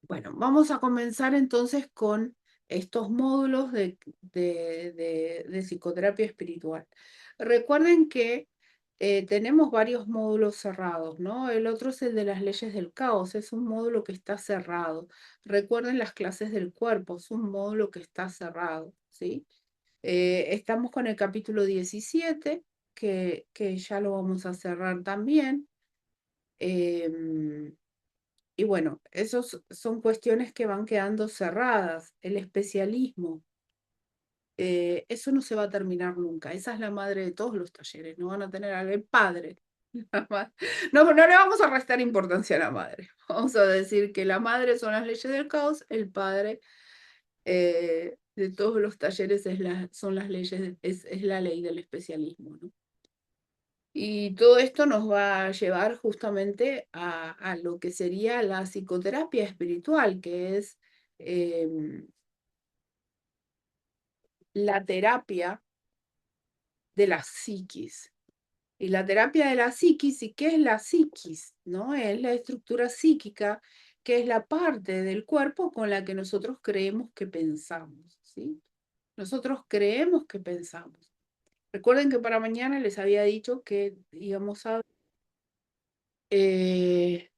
Bueno, vamos a comenzar entonces con estos módulos de psicoterapia espiritual. Recuerden que tenemos varios módulos cerrados, ¿no? El otro es el de las leyes del caos, es un módulo que está cerrado. Recuerden las clases del cuerpo, es un módulo que está cerrado, ¿sí? Estamos con el capítulo 17, que ya lo vamos a cerrar también. Em, y bueno, esos son cuestiones que van quedando cerradas. El especialismo, eso no se va a terminar nunca. Esa es la madre de todos los talleres. No van a tener al padre. No, no le vamos a restar importancia a la madre. Vamos a decir que la madre son las leyes del caos, el padre de todos los talleres son las leyes, es la ley del especialismo, ¿no? Y todo esto nos va a llevar justamente a lo que sería la psicoterapia espiritual, que es la terapia de la psiquis. Y la terapia de la psiquis, ¿y qué es la psiquis? ¿No? Es la estructura psíquica, que es la parte del cuerpo con la que nosotros creemos que pensamos, ¿sí? Nosotros creemos que pensamos. Recuerden que para mañana les había dicho que íbamos a... eh,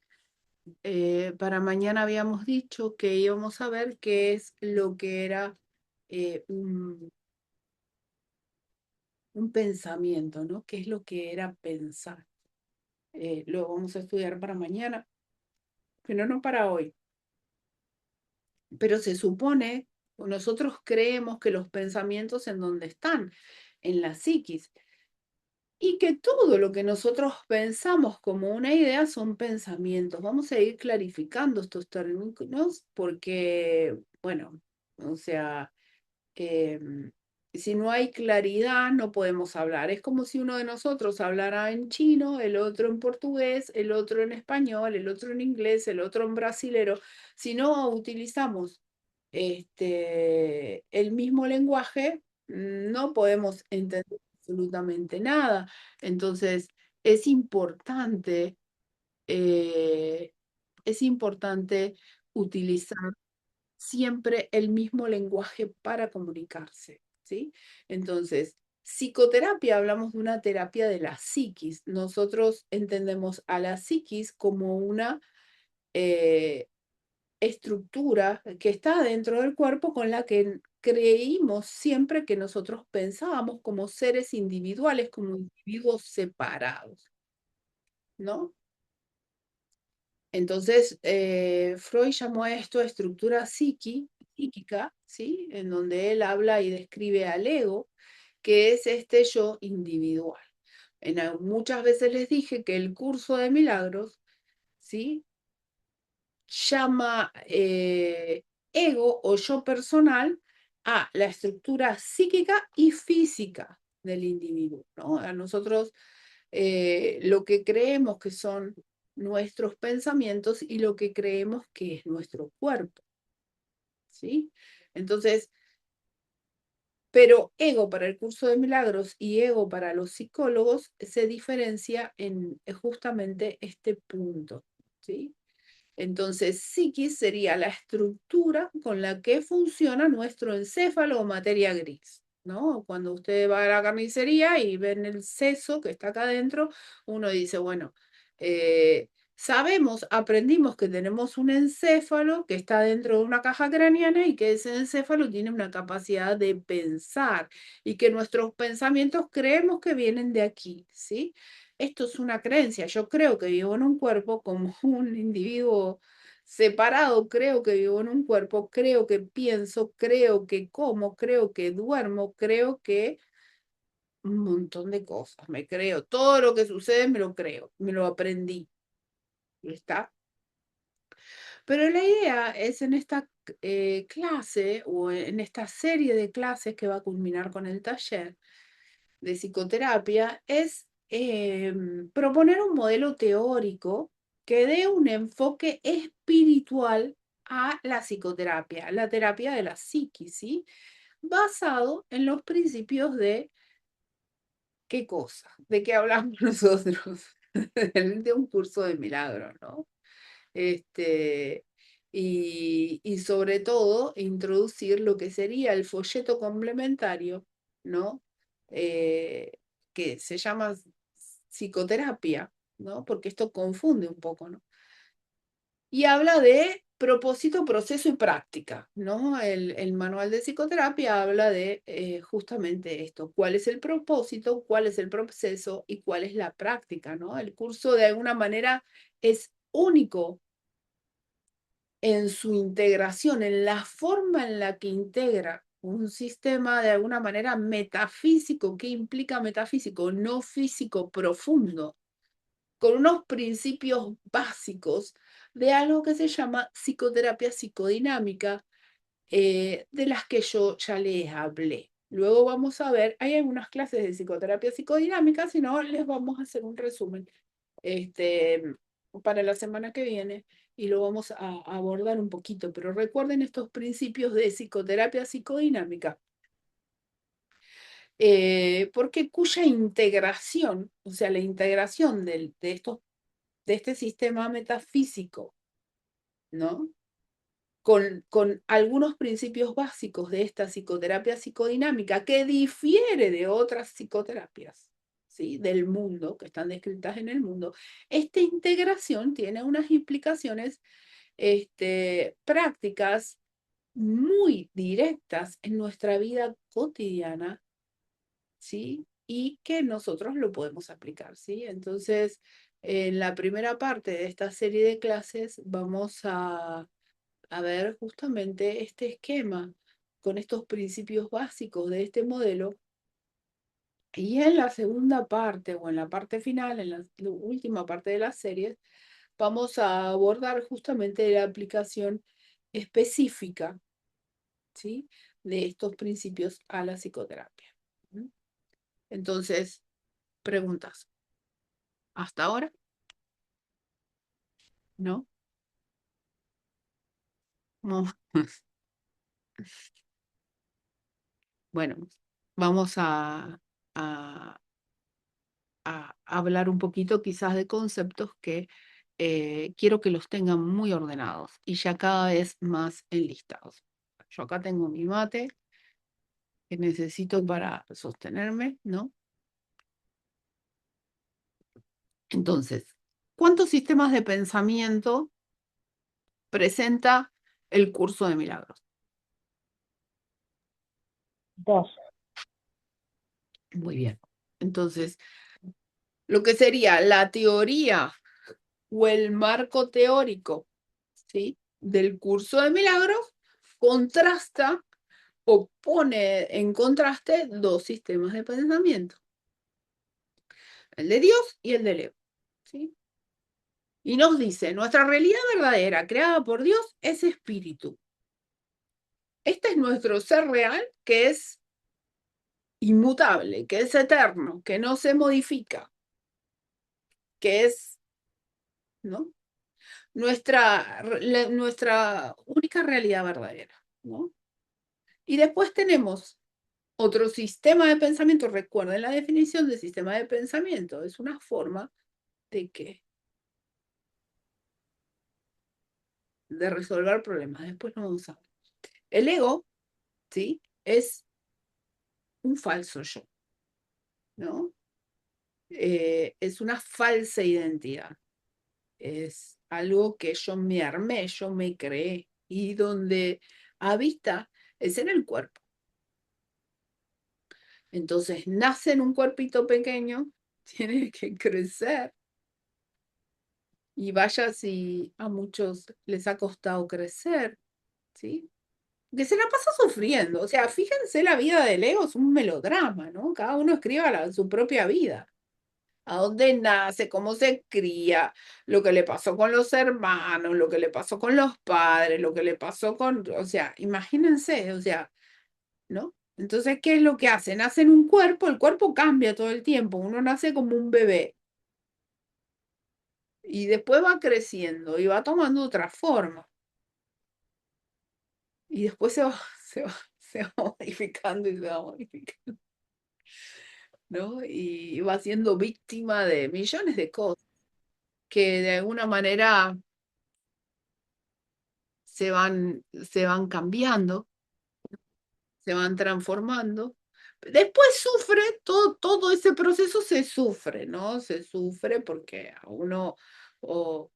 para mañana habíamos dicho que íbamos a ver qué es lo que era un pensamiento, ¿no? ¿Qué es lo que era pensar? Lo vamos a estudiar para mañana, pero no para hoy. Pero se supone, o nosotros creemos que los pensamientos en dónde están, en la psiquis, y que todo lo que nosotros pensamos como una idea son pensamientos. Vamos a ir clarificando estos términos porque, bueno, o sea, si no hay claridad, no podemos hablar. Es como si uno de nosotros hablara en chino, el otro en portugués, el otro en español, el otro en inglés, el otro en brasilero. Si no utilizamos el mismo lenguaje, no podemos entender absolutamente nada. Entonces, es importante, eh, es importante utilizar siempre el mismo lenguaje para comunicarse, ¿sí? Entonces, psicoterapia, hablamos de una terapia de la psiquis. Nosotros entendemos a la psiquis como una eh, estructura que está dentro del cuerpo con la que creímos siempre que nosotros pensábamos como seres individuales, como individuos separados, ¿no? Entonces, Freud llamó a esto estructura psíquica, ¿sí? En donde él habla y describe al ego, que es este yo individual. Muchas veces les dije que el curso de milagros, ¿sí? Llama ego o yo personal a la estructura psíquica y física del individuo, ¿no? A nosotros lo que creemos que son nuestros pensamientos y lo que creemos que es nuestro cuerpo, ¿sí? Entonces, pero ego para el curso de milagros y ego para los psicólogos se diferencia en justamente este punto, ¿sí? Entonces, psiquis sería la estructura con la que funciona nuestro encéfalo o materia gris, ¿no? Cuando usted va a la carnicería y ven el seso que está acá adentro, uno dice, bueno, sabemos, aprendimos que tenemos un encéfalo que está dentro de una caja craneana y que ese encéfalo tiene una capacidad de pensar y que nuestros pensamientos creemos que vienen de aquí, ¿sí? Esto es una creencia. Yo creo que vivo en un cuerpo como un individuo separado, creo que vivo en un cuerpo, creo que pienso, creo que como, creo que duermo, creo que un montón de cosas. Me creo, todo lo que sucede me lo creo, me lo aprendí. ¿Está? Pero la idea es en esta clase o en esta serie de clases que va a culminar con el taller de psicoterapia es proponer un modelo teórico que dé un enfoque espiritual a la psicoterapia, la terapia de la psiquis, ¿sí? Basado en los principios de qué cosa, de qué hablamos nosotros, de un curso de milagros, ¿no? Este, y sobre todo introducir lo que sería el folleto complementario, ¿no? Eh, que se llama psicoterapia, ¿no? Porque esto confunde un poco, ¿no? Y habla de propósito, proceso y práctica, ¿no? El manual de psicoterapia habla de justamente esto, cuál es el propósito, cuál es el proceso y cuál es la práctica, ¿no? El curso de alguna manera es único en su integración, en la forma en la que integra un sistema de alguna manera metafísico. ¿Qué implica metafísico? No físico profundo, con unos principios básicos de algo que se llama psicoterapia psicodinámica, de las que yo ya les hablé. Luego vamos a ver, hay algunas clases de psicoterapia psicodinámica, si no, les vamos a hacer un resumen este, para la semana que viene y lo vamos a abordar un poquito, pero recuerden estos principios de psicoterapia psicodinámica, porque cuya integración, o sea, la integración de este sistema metafísico, ¿no? Con algunos principios básicos de esta psicoterapia psicodinámica que difiere de otras psicoterapias, ¿sí? Del mundo, que están descritas en el mundo, esta integración tiene unas implicaciones prácticas muy directas en nuestra vida cotidiana, ¿sí? Y que nosotros lo podemos aplicar, ¿sí? Entonces, en la primera parte de esta serie de clases vamos a ver justamente este esquema con estos principios básicos de este modelo. Y en la segunda parte o en la parte final, en la última parte de la serie, vamos a abordar justamente la aplicación específica, ¿sí? De estos principios a la psicoterapia. ¿Mm? Entonces, preguntas. ¿Hasta ahora? ¿No? No. Bueno, vamos a a hablar un poquito quizás de conceptos que quiero que los tengan muy ordenados y ya cada vez más enlistados. Yo acá tengo mi mate que necesito para sostenerme, ¿no? Entonces, ¿cuántos sistemas de pensamiento presenta el curso de milagros? Dos. Muy bien. Entonces, lo que sería la teoría o el marco teórico, ¿sí? Del curso de milagros contrasta o pone en contraste dos sistemas de pensamiento, el de Dios y el del ego, ¿sí? Y nos dice, nuestra realidad verdadera, creada por Dios, es espíritu. Este es nuestro ser real, que es inmutable, que es eterno, que no se modifica, que es, ¿no? Nuestra única realidad verdadera, ¿no? Y después tenemos otro sistema de pensamiento. Recuerden la definición de sistema de pensamiento, es una forma de que de resolver problemas. Después lo vamos a ver. El ego, ¿sí? Es un falso yo, ¿no? Es una falsa identidad. Es algo que yo me armé, yo me creé. Y donde habita es en el cuerpo. Entonces nace en un cuerpito pequeño, tiene que crecer. Y vaya si a muchos les ha costado crecer, ¿sí? Que se la pasa sufriendo. O sea, fíjense, la vida de Leo es un melodrama, ¿no? Cada uno escribe su propia vida. A dónde nace, cómo se cría, lo que le pasó con los hermanos, lo que le pasó con los padres, lo que le pasó con, o sea, imagínense, o sea, ¿no? Entonces, ¿qué es lo que hace? Nace en un cuerpo, el cuerpo cambia todo el tiempo, uno nace como un bebé y después va creciendo y va tomando otra forma y después se va modificando y se va modificando. ¿No? Y va siendo víctima de millones de cosas que de alguna manera se van cambiando, se van transformando. Después sufre, todo ese proceso se sufre, ¿no? Se sufre porque a uno o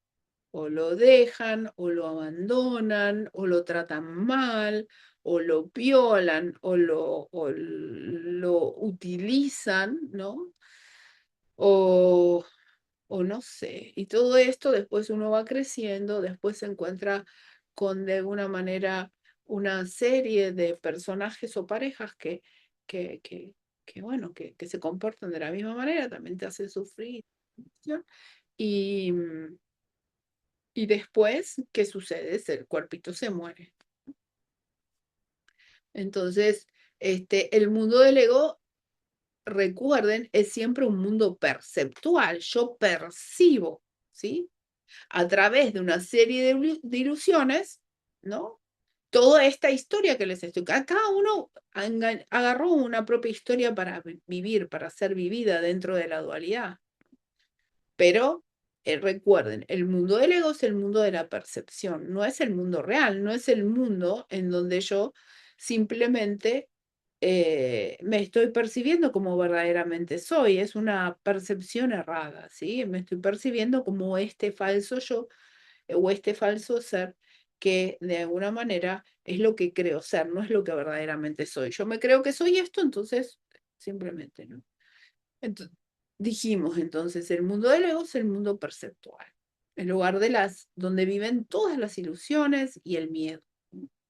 lo dejan, o lo abandonan, o lo tratan mal, o lo violan, o lo utilizan, ¿no? O, o no sé. Y todo esto después uno va creciendo, después se encuentra con de alguna manera una serie de personajes o parejas que, que, bueno, que se comportan de la misma manera, también te hacen sufrir. Y, y después, ¿qué sucede? El cuerpito se muere. Entonces, el mundo del ego, recuerden, es siempre un mundo perceptual. Yo percibo, ¿sí? A través de una serie de ilusiones, ¿no? Toda esta historia que les estoy... Cada uno agarró una propia historia para vivir, para ser vivida dentro de la dualidad. Pero recuerden, el mundo del ego es el mundo de la percepción, no es el mundo real, no es el mundo en donde yo simplemente me estoy percibiendo como verdaderamente soy, es una percepción errada, ¿sí? Me estoy percibiendo como este falso yo o este falso ser que de alguna manera es lo que creo ser, no es lo que verdaderamente soy. Yo me creo que soy esto, entonces simplemente no. Entonces, dijimos entonces, el mundo del ego es el mundo perceptual, el lugar donde viven todas las ilusiones y el miedo.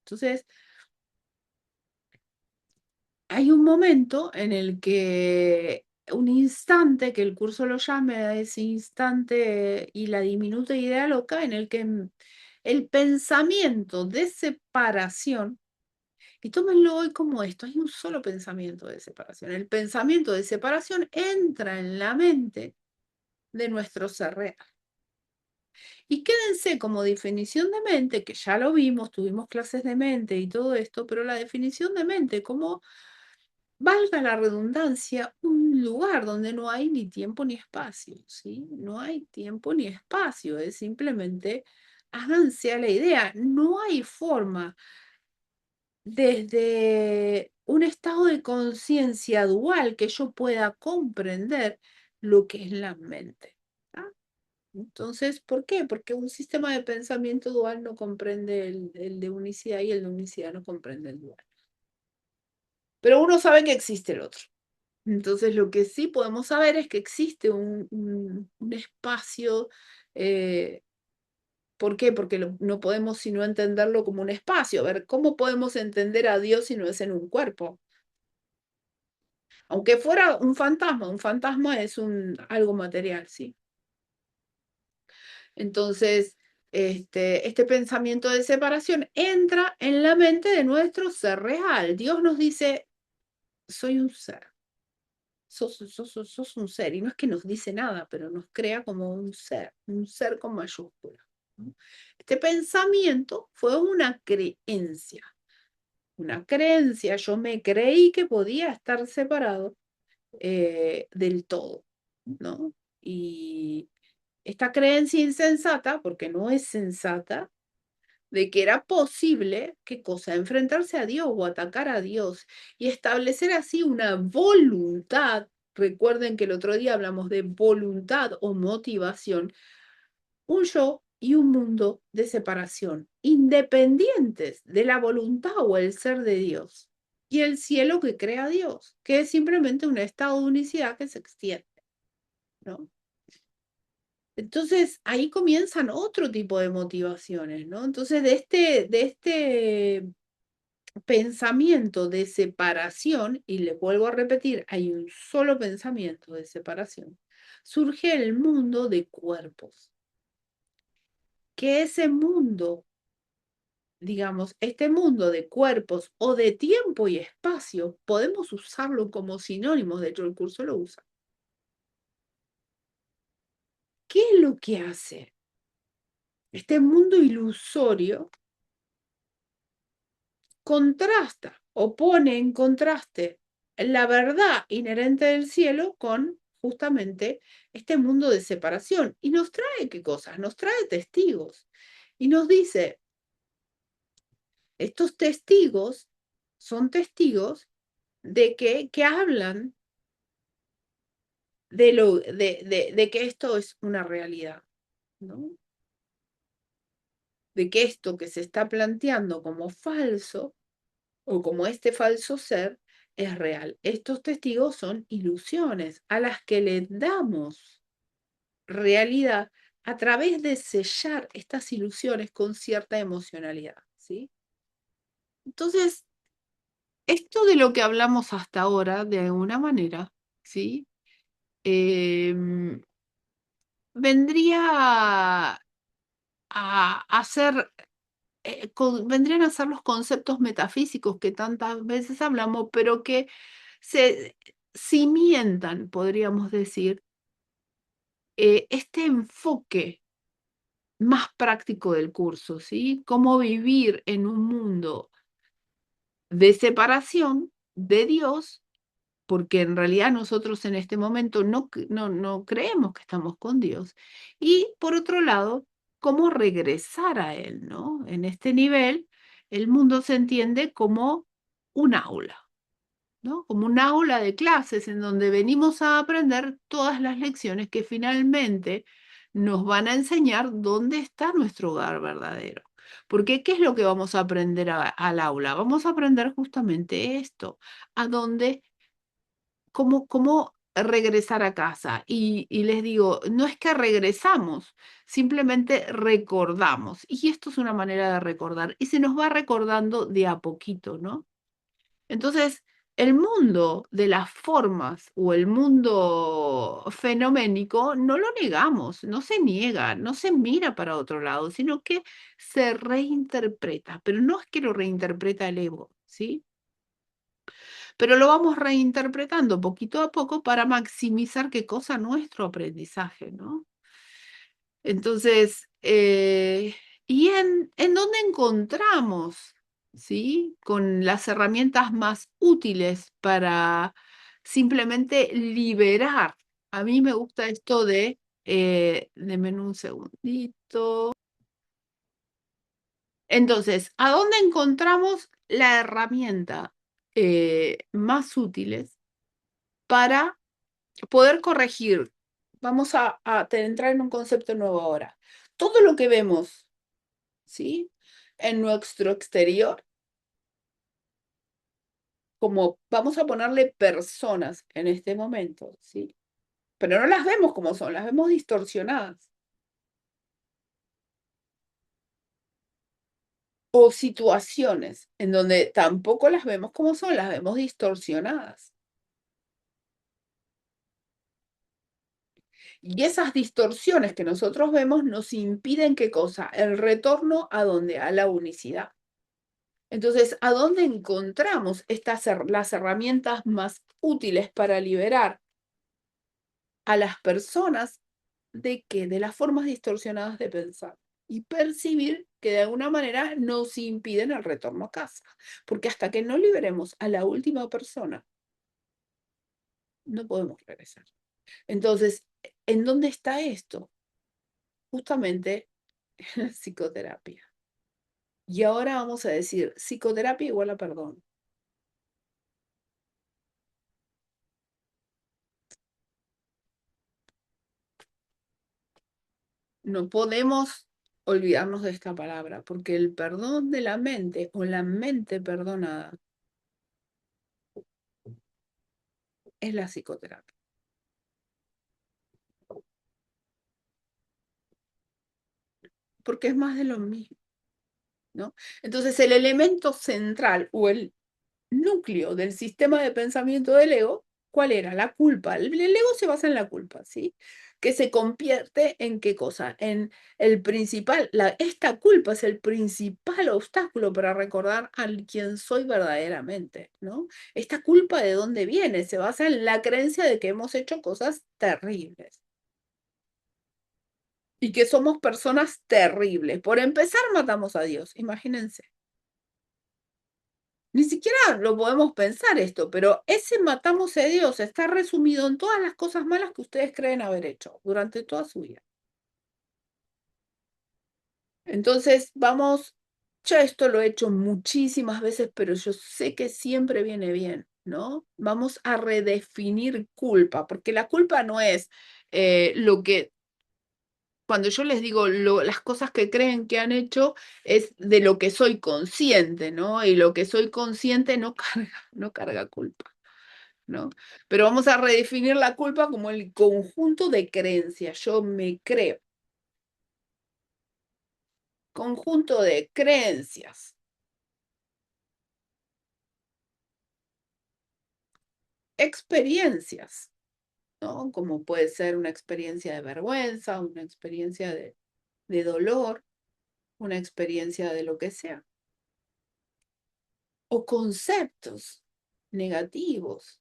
Entonces, hay un momento en el que, un instante, que el curso lo llame a ese instante y la diminuta idea loca, en el que el pensamiento de separación, y tómenlo hoy como esto, hay un solo pensamiento de separación. El pensamiento de separación entra en la mente de nuestro ser real. Y quédense como definición de mente, que ya lo vimos, tuvimos clases de mente y todo esto, pero la definición de mente como, valga la redundancia, un lugar donde no hay ni tiempo ni espacio, ¿sí? No hay tiempo ni espacio, es simplemente háganse a la idea, no hay forma desde un estado de conciencia dual que yo pueda comprender lo que es la mente. ¿Tá? Entonces, ¿por qué? Porque un sistema de pensamiento dual no comprende el de unicidad y el de unicidad no comprende el dual. Pero uno sabe que existe el otro. Entonces, lo que sí podemos saber es que existe un espacio. ¿Por qué? Porque no podemos sino entenderlo como un espacio. A ver, ¿cómo podemos entender a Dios si no es en un cuerpo? Aunque fuera un fantasma es algo material, ¿sí? Entonces, este pensamiento de separación entra en la mente de nuestro ser real. Dios nos dice, soy un ser, sos un ser. Y no es que nos dice nada, pero nos crea como un ser con mayúscula. Este pensamiento fue una creencia. Yo me creí que podía estar separado del todo, ¿no? Y esta creencia insensata, porque no es sensata, de que era posible, ¿qué cosa? Enfrentarse a Dios o atacar a Dios y establecer así una voluntad. Recuerden que el otro día hablamos de voluntad o motivación, un yo y un mundo de separación, independientes de la voluntad o el ser de Dios. Y el cielo que crea Dios, que es simplemente un estado de unicidad que se extiende, ¿no? Entonces ahí comienzan otro tipo de motivaciones, ¿no? Entonces de este pensamiento de separación, y le vuelvo a repetir, hay un solo pensamiento de separación, surge el mundo de cuerpos, que ese mundo, digamos, este mundo de cuerpos o de tiempo y espacio, podemos usarlo como sinónimos, de hecho el curso lo usa. ¿Qué es lo que hace? Este mundo ilusorio contrasta o pone en contraste la verdad inherente del cielo con justamente este mundo de separación. Y nos trae qué cosas, nos trae testigos. Y nos dice, Estos testigos son testigos de que hablan de que esto es una realidad, ¿no? De que esto que se está planteando como falso o como este falso ser es real. Estos testigos son ilusiones a las que le damos realidad a través de sellar estas ilusiones con cierta emocionalidad, ¿sí? Entonces, esto de lo que hablamos hasta ahora, de alguna manera, ¿sí? Vendría a ser, vendrían a ser los conceptos metafísicos que tantas veces hablamos, pero que se cimientan, podríamos decir, este enfoque más práctico del curso, ¿sí? Cómo vivir en un mundo de separación de Dios, porque en realidad nosotros en este momento no creemos que estamos con Dios. Y por otro lado, cómo regresar a Él, ¿no? En este nivel, el mundo se entiende como un aula, ¿no? Como un aula de clases en donde venimos a aprender todas las lecciones que finalmente nos van a enseñar dónde está nuestro hogar verdadero. Porque, ¿qué es lo que vamos a aprender al aula? Vamos a aprender justamente esto, a dónde, cómo regresar a casa. Y les digo, no es que regresamos, simplemente recordamos. Y esto es una manera de recordar. Y se nos va recordando de a poquito, ¿no? Entonces, el mundo de las formas o el mundo fenoménico no lo negamos, no se niega, no se mira para otro lado, sino que se reinterpreta, pero no es que lo reinterpreta el ego, ¿sí? Pero lo vamos reinterpretando poquito a poco para maximizar qué cosa nuestro aprendizaje, ¿no? Entonces, ¿y en dónde encontramos, sí, con las herramientas más útiles para simplemente liberar? A mí me gusta esto denme un segundito. Entonces, ¿a dónde encontramos la herramienta más útiles para poder corregir? Vamos a entrar en un concepto nuevo ahora. Todo lo que vemos, ¿sí? En nuestro exterior, como vamos a ponerle personas en este momento, ¿sí? Pero no las vemos como son, las vemos distorsionadas. O situaciones en donde tampoco las vemos como son, las vemos distorsionadas. Y esas distorsiones que nosotros vemos nos impiden, ¿qué cosa? El retorno a donde, a la unicidad. Entonces, ¿a dónde encontramos las herramientas más útiles para liberar a las personas de qué? De las formas distorsionadas de pensar y percibir que de alguna manera nos impiden el retorno a casa? Porque hasta que no liberemos a la última persona, no podemos regresar. Entonces, ¿en dónde está esto? Justamente en la psicoterapia. Y ahora vamos a decir, psicoterapia igual a perdón. No podemos olvidarnos de esta palabra, porque el perdón de la mente o la mente perdonada es la psicoterapia. Porque es más de lo mismo, ¿no? Entonces, el elemento central o el núcleo del sistema de pensamiento del ego, ¿cuál era? La culpa. El ego se basa en la culpa, ¿sí? Que se convierte en qué cosa? En el principal, esta culpa es el principal obstáculo para recordar a quién soy verdaderamente, ¿no? Esta culpa, ¿de dónde viene? Se basa en la creencia de que hemos hecho cosas terribles y que somos personas terribles. Por empezar, matamos a Dios, imagínense. Ni siquiera lo podemos pensar esto, pero ese matamos a Dios está resumido en todas las cosas malas que ustedes creen haber hecho durante toda su vida. Entonces, vamos Ya esto lo he hecho muchísimas veces, pero yo sé que siempre viene bien, ¿no? Vamos a redefinir culpa, porque la culpa no es lo que, cuando yo les digo las cosas que creen que han hecho, es de lo que soy consciente, ¿no? Y lo que soy consciente no no carga culpa, ¿no? Pero vamos a redefinir la culpa como el conjunto de creencias. Yo me creo, conjunto de creencias, experiencias, ¿no? Como puede ser una experiencia de vergüenza, una experiencia de dolor, una experiencia de lo que sea. O conceptos negativos,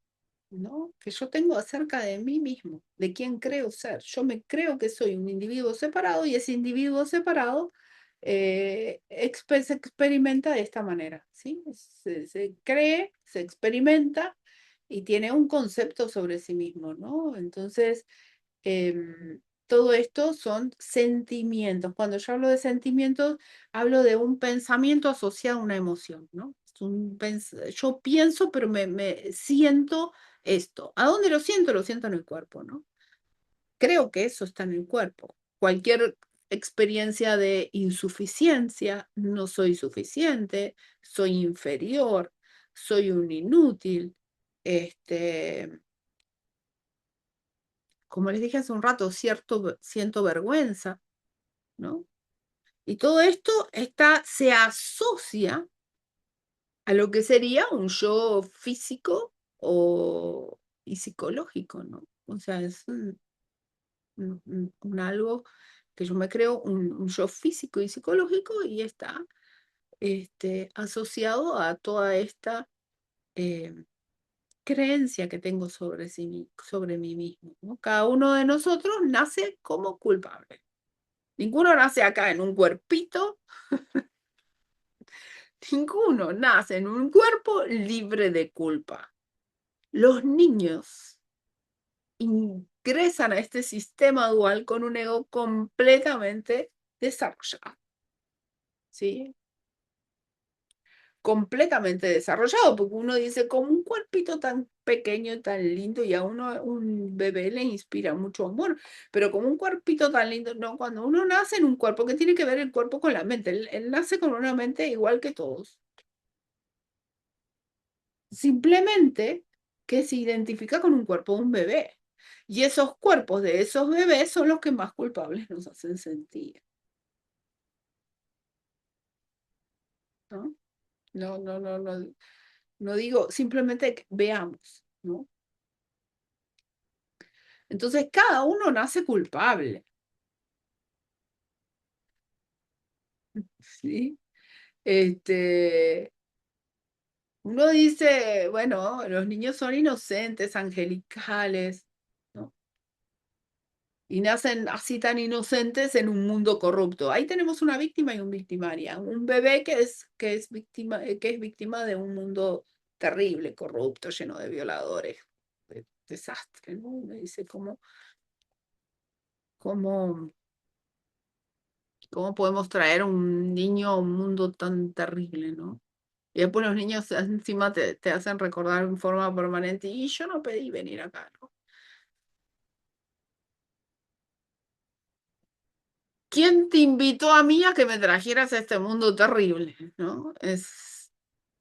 ¿no? Que yo tengo acerca de mí mismo, de quién creo ser. Yo me creo que soy un individuo separado y ese individuo separado se experimenta de esta manera, ¿sí? Se cree, se experimenta y tiene un concepto sobre sí mismo, ¿no? Entonces, todo esto son sentimientos. Cuando yo hablo de sentimientos, hablo de un pensamiento asociado a una emoción, ¿no? Yo pienso, pero me siento esto. ¿A dónde lo siento? Lo siento en el cuerpo, ¿no? Creo que eso está en el cuerpo. Cualquier experiencia de insuficiencia, no soy suficiente, soy inferior, soy un inútil, este, como les dije hace un rato, siento vergüenza, ¿no? Y todo esto se asocia a lo que sería un yo físico y psicológico, ¿no? O sea, es un algo que yo me creo un yo físico y psicológico y está asociado a toda esta eh, creencia que tengo sobre mí mismo, ¿no? Cada uno de nosotros nace como culpable. Ninguno nace acá en un cuerpito, ninguno nace en un cuerpo libre de culpa. Los niños ingresan a este sistema dual con un ego completamente desarrollado, ¿sí? Completamente desarrollado, porque uno dice, como un cuerpito tan pequeño y tan lindo, y a uno, un bebé le inspira mucho amor, pero como un cuerpito tan lindo, no, cuando uno nace en un cuerpo, ¿qué tiene que ver el cuerpo con la mente? Él nace con una mente igual que todos, simplemente que se identifica con un cuerpo de un bebé. Y esos cuerpos de esos bebés son los que más culpables nos hacen sentir, ¿no? No, no, no, no, no digo, simplemente que veamos, ¿no? Entonces cada uno nace culpable, ¿sí? Este, uno dice, bueno, los niños son inocentes, angelicales, ¿no? Y nacen así tan inocentes en un mundo corrupto. Ahí tenemos una víctima y un victimaria. Un bebé que es víctima de un mundo terrible, corrupto, lleno de violadores, de desastre, ¿no? Me dice, cómo, cómo podemos traer un niño a un mundo tan terrible, ¿no? Y después los niños encima te hacen recordar en forma permanente, y yo no pedí venir acá, ¿no? ¿Quién te invitó a mí a que me trajeras a este mundo terrible, ¿no?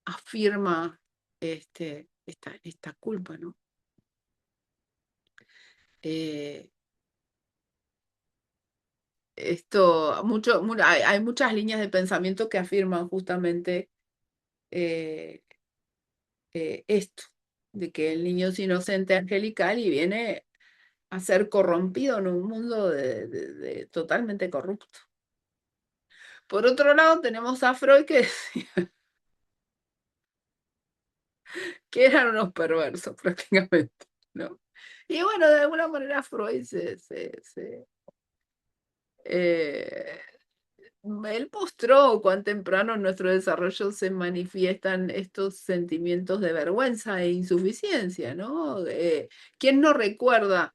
Afirma esta culpa, ¿no? Eh, hay muchas líneas de pensamiento que afirman justamente eh, esto, de que el niño es inocente angelical y viene a ser corrompido en un mundo totalmente corrupto. Por otro lado, tenemos a Freud que decía que eran unos perversos prácticamente, ¿no? Y bueno, de alguna manera Freud eh, él mostró cuán temprano en nuestro desarrollo se manifiestan estos sentimientos de vergüenza e insuficiencia, ¿no? ¿Quién no recuerda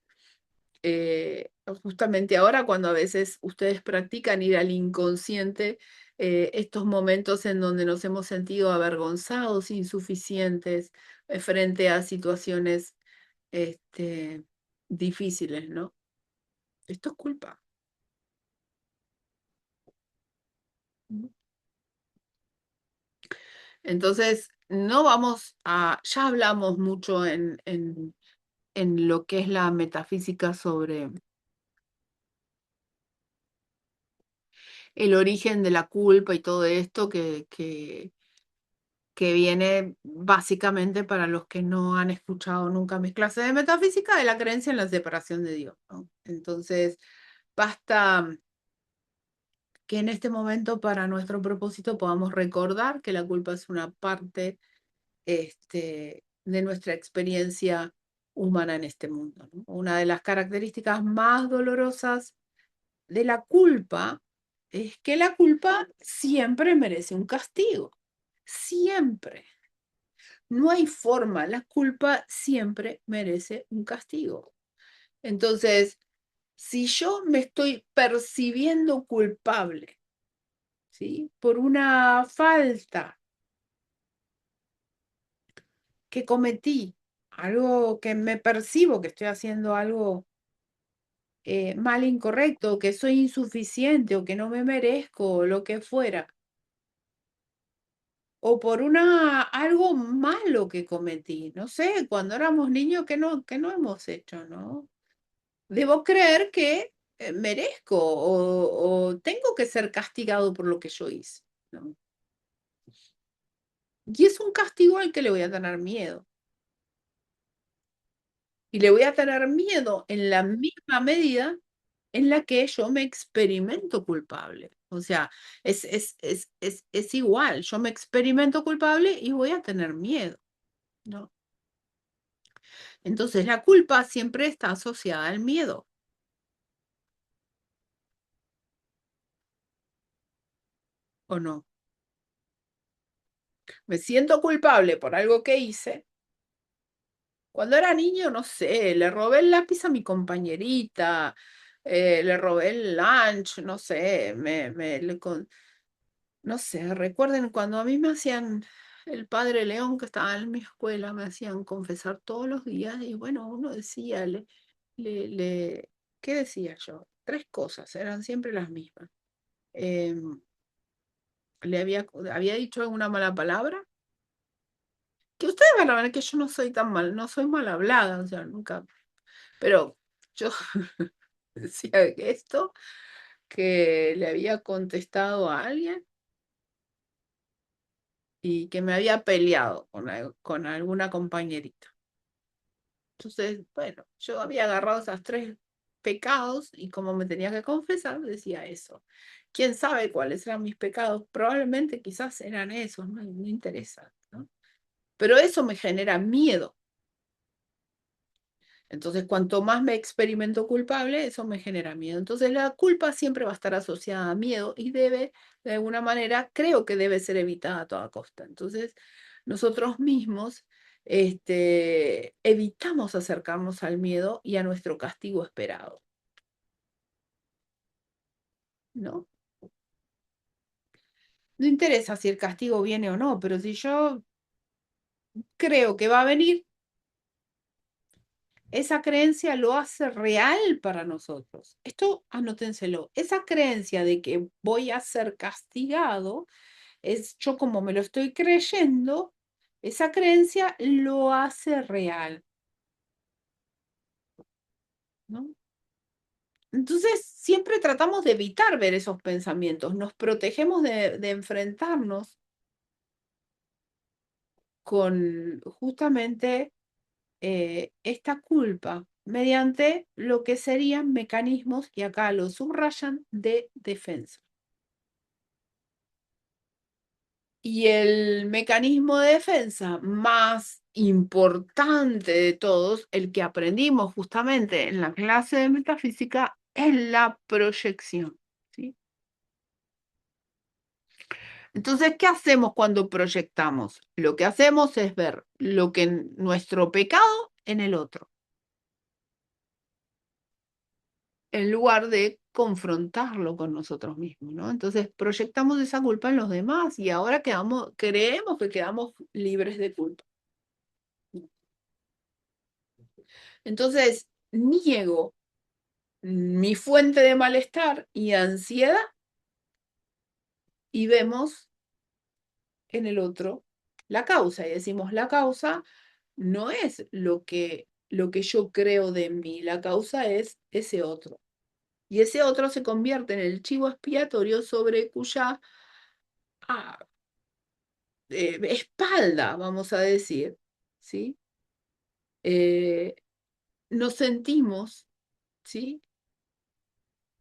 justamente ahora cuando a veces ustedes practican ir al inconsciente estos momentos en donde nos hemos sentido avergonzados, insuficientes, frente a situaciones este, difíciles, ¿no? Esto es culpa. Entonces, no vamos a, ya hablamos mucho en lo que es la metafísica sobre el origen de la culpa y todo esto que viene básicamente para los que no han escuchado nunca mis clases de metafísica de la creencia en la separación de Dios, ¿no? Entonces, basta que en este momento para nuestro propósito podamos recordar que la culpa es una parte de nuestra experiencia humana en este mundo, ¿no? Una de las características más dolorosas de la culpa es que la culpa siempre merece un castigo, siempre. No hay forma, la culpa siempre merece un castigo. Entonces, si yo me estoy percibiendo culpable, ¿sí? Por una falta que cometí, algo que me percibo que estoy haciendo algo mal, incorrecto, que soy insuficiente o que no me merezco, o lo que fuera, o por algo malo que cometí, no sé, cuando éramos niños que no hemos hecho, ¿no? Debo creer que merezco o tengo que ser castigado por lo que yo hice, ¿no? Y es un castigo al que le voy a tener miedo. Y le voy a tener miedo en la misma medida en la que yo me experimento culpable. O sea, es igual, yo me experimento culpable y voy a tener miedo, ¿no? Entonces la culpa siempre está asociada al miedo, ¿o no? Me siento culpable por algo que hice. Cuando era niño, no sé, le robé el lápiz a mi compañerita, le robé el lunch, no sé, no sé, recuerden cuando a mí me hacían el padre León que estaba en mi escuela, me hacían confesar todos los días y bueno, uno decía, le, le- ¿qué decía yo? Tres cosas, eran siempre las mismas. Em, había dicho alguna mala palabra, que ustedes van a ver que yo no soy tan mal, no soy mal hablada, o sea, nunca, pero yo decía que esto, que le había contestado a alguien y que me había peleado con alguna compañerita. Entonces, bueno, yo había agarrado esas tres pecados y como me tenía que confesar, decía eso. ¿Quién sabe cuáles eran mis pecados? Probablemente quizás eran esos, no interesa, ¿no? Pero eso me genera miedo. Entonces, cuanto más me experimento culpable, eso me genera miedo. Entonces, la culpa siempre va a estar asociada a miedo y debe, de alguna manera, creo que debe ser evitada a toda costa. Entonces, nosotros mismos, evitamos acercarnos al miedo y a nuestro castigo esperado, ¿no? No interesa si el castigo viene o no, pero si yo creo que va a venir, esa creencia lo hace real para nosotros. Esto anótenselo. Esa creencia de que voy a ser castigado es yo como me lo estoy creyendo, esa creencia lo hace real, ¿no? Entonces, siempre tratamos de evitar ver esos pensamientos, nos protegemos de enfrentarnos con justamente esta culpa mediante lo que serían mecanismos, y acá lo subrayan, de defensa. Y el mecanismo de defensa más importante de todos, el que aprendimos justamente en la clase de metafísica, es la proyección, ¿sí? Entonces, ¿qué hacemos cuando proyectamos? Lo que hacemos es ver lo que nuestro pecado en el otro, en lugar de confrontarlo con nosotros mismos, ¿no? Entonces proyectamos esa culpa en los demás y ahora creemos que quedamos libres de culpa. Entonces, niego mi fuente de malestar y ansiedad y vemos en el otro la causa y decimos, la causa no es lo que yo creo de mí, la causa es ese otro. Y ese otro se convierte en el chivo expiatorio sobre cuya espalda, vamos a decir, ¿sí? Nos sentimos, ¿sí?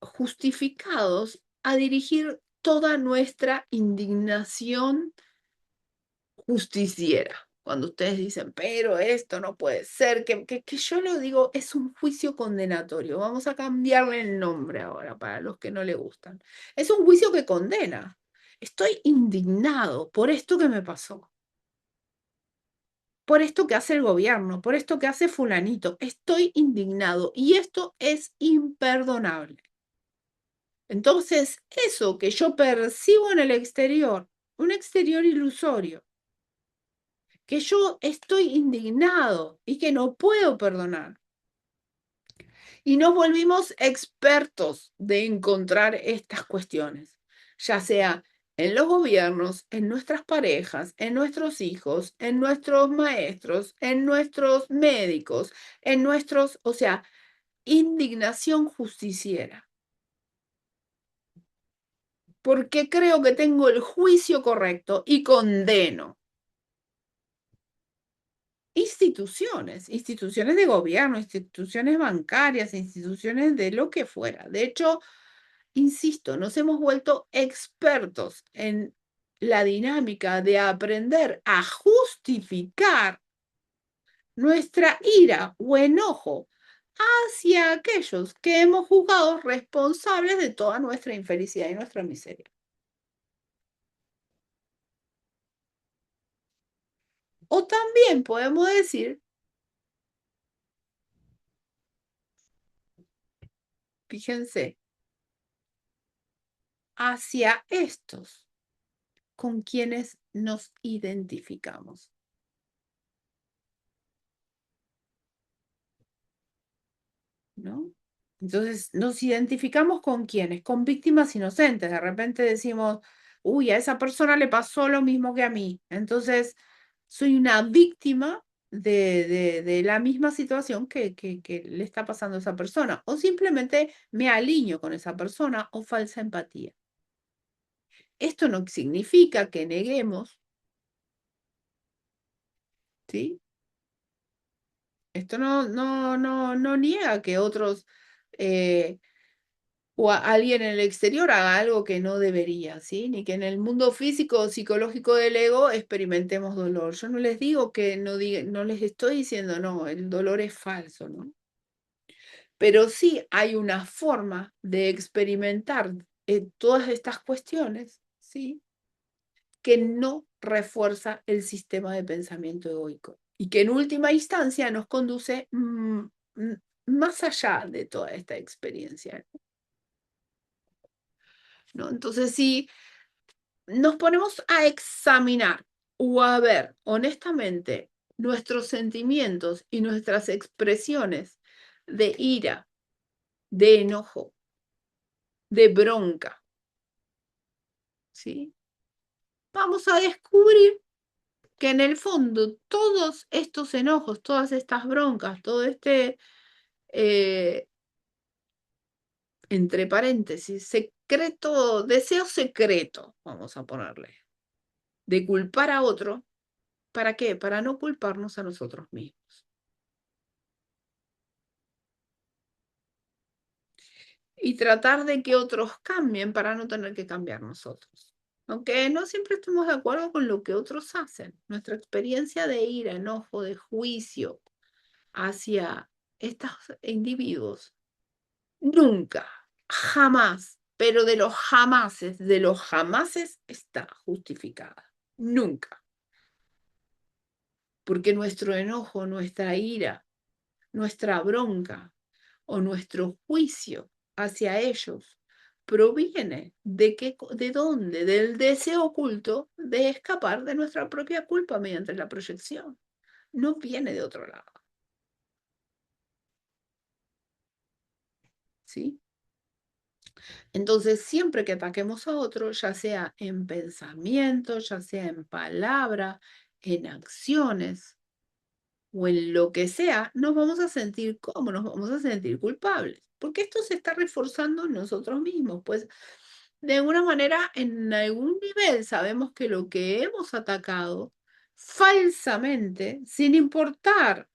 Justificados a dirigir toda nuestra indignación justiciera. Cuando ustedes dicen, pero esto no puede ser, que yo lo digo, es un juicio condenatorio. Vamos a cambiarle el nombre ahora para los que no le gustan. Es un juicio que condena. Estoy indignado por esto que me pasó, por esto que hace el gobierno, por esto que hace fulanito. Estoy indignado y esto es imperdonable. Entonces, eso que yo percibo en el exterior, un exterior ilusorio, que yo estoy indignado y que no puedo perdonar. Y nos volvimos expertos de encontrar estas cuestiones, ya sea en los gobiernos, en nuestras parejas, en nuestros hijos, en nuestros maestros, en nuestros médicos, en nuestros, o sea, indignación justiciera. Porque creo que tengo el juicio correcto y condeno. Instituciones de gobierno, instituciones bancarias, instituciones de lo que fuera. De hecho, insisto, nos hemos vuelto expertos en la dinámica de aprender a justificar nuestra ira o enojo hacia aquellos que hemos juzgado responsables de toda nuestra infelicidad y nuestra miseria. O también podemos decir, fíjense, hacia estos con quienes nos identificamos, ¿no? Entonces, nos identificamos con quiénes, con víctimas inocentes. De repente decimos, uy, a esa persona le pasó lo mismo que a mí. Entonces, soy una víctima de la misma situación que le está pasando a esa persona. O simplemente me alineo con esa persona o falsa empatía. Esto no significa que neguemos, ¿sí? Esto no niega que otros o alguien en el exterior haga algo que no debería, ¿sí? Ni que en el mundo físico o psicológico del ego experimentemos dolor. Yo no les digo que no les estoy diciendo, no, el dolor es falso, ¿no? Pero sí hay una forma de experimentar todas estas cuestiones, ¿sí? Que no refuerza el sistema de pensamiento egoico y que en última instancia nos conduce más allá de toda esta experiencia, ¿no? Entonces, si nos ponemos a examinar o a ver honestamente nuestros sentimientos y nuestras expresiones de ira, de enojo, de bronca, ¿sí? Vamos a descubrir que en el fondo todos estos enojos, todas estas broncas, todo este, entre paréntesis, secreto, deseo secreto, vamos a ponerle, de culpar a otro, ¿para qué? Para no culparnos a nosotros mismos. Y tratar de que otros cambien para no tener que cambiar nosotros. Aunque no siempre estemos de acuerdo con lo que otros hacen. Nuestra experiencia de ira, enojo, de juicio hacia estos individuos, nunca, jamás, pero de los jamases está justificada. Nunca. Porque nuestro enojo, nuestra ira, nuestra bronca o nuestro juicio hacia ellos proviene ¿de dónde? Del deseo oculto de escapar de nuestra propia culpa mediante la proyección. No viene de otro lado, ¿sí? Entonces, siempre que ataquemos a otro, ya sea en pensamiento, ya sea en palabra, en acciones o en lo que sea, nos vamos a sentir como nos vamos a sentir culpables, porque esto se está reforzando en nosotros mismos, pues de alguna manera, en algún nivel sabemos que lo que hemos atacado falsamente, sin importar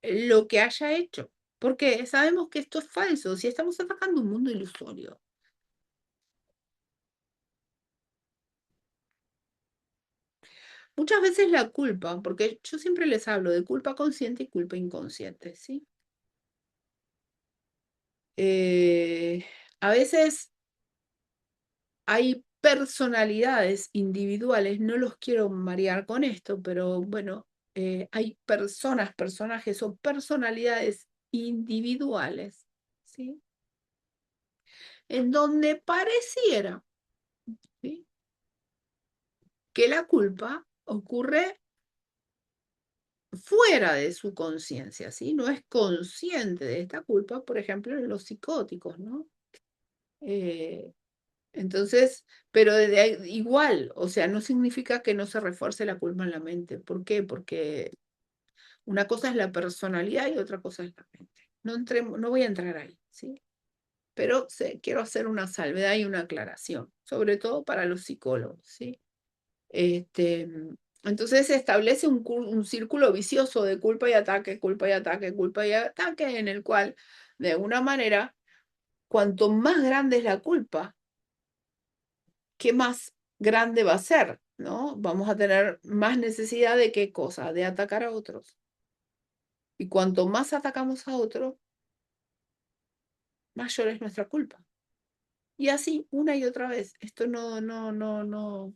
lo que haya hecho, porque sabemos que esto es falso, si estamos atacando un mundo ilusorio. Muchas veces la culpa, porque yo siempre les hablo de culpa consciente y culpa inconsciente, ¿sí? A veces hay personalidades individuales, no los quiero marear con esto, pero bueno, hay personas, personajes o personalidades individuales, ¿sí? En donde pareciera, ¿sí?, que la culpa ocurre fuera de su conciencia, ¿sí? No es consciente de esta culpa, por ejemplo, en los psicóticos, ¿no? Eh, entonces, pero igual, o sea, no significa que no se refuerce la culpa en la mente. ¿Por qué? Porque una cosa es la personalidad y otra cosa es la mente. No voy a entrar ahí, ¿sí? Pero quiero hacer una salvedad y una aclaración, sobre todo para los psicólogos, ¿sí? Este, entonces se establece un círculo vicioso de culpa y ataque, culpa y ataque, culpa y ataque, en el cual, de alguna manera, cuanto más grande es la culpa, ¿qué más grande va a ser? ¿No? Vamos a tener más necesidad de qué cosa, de atacar a otros. Y cuanto más atacamos a otro, mayor es nuestra culpa. Y así, una y otra vez. Esto no.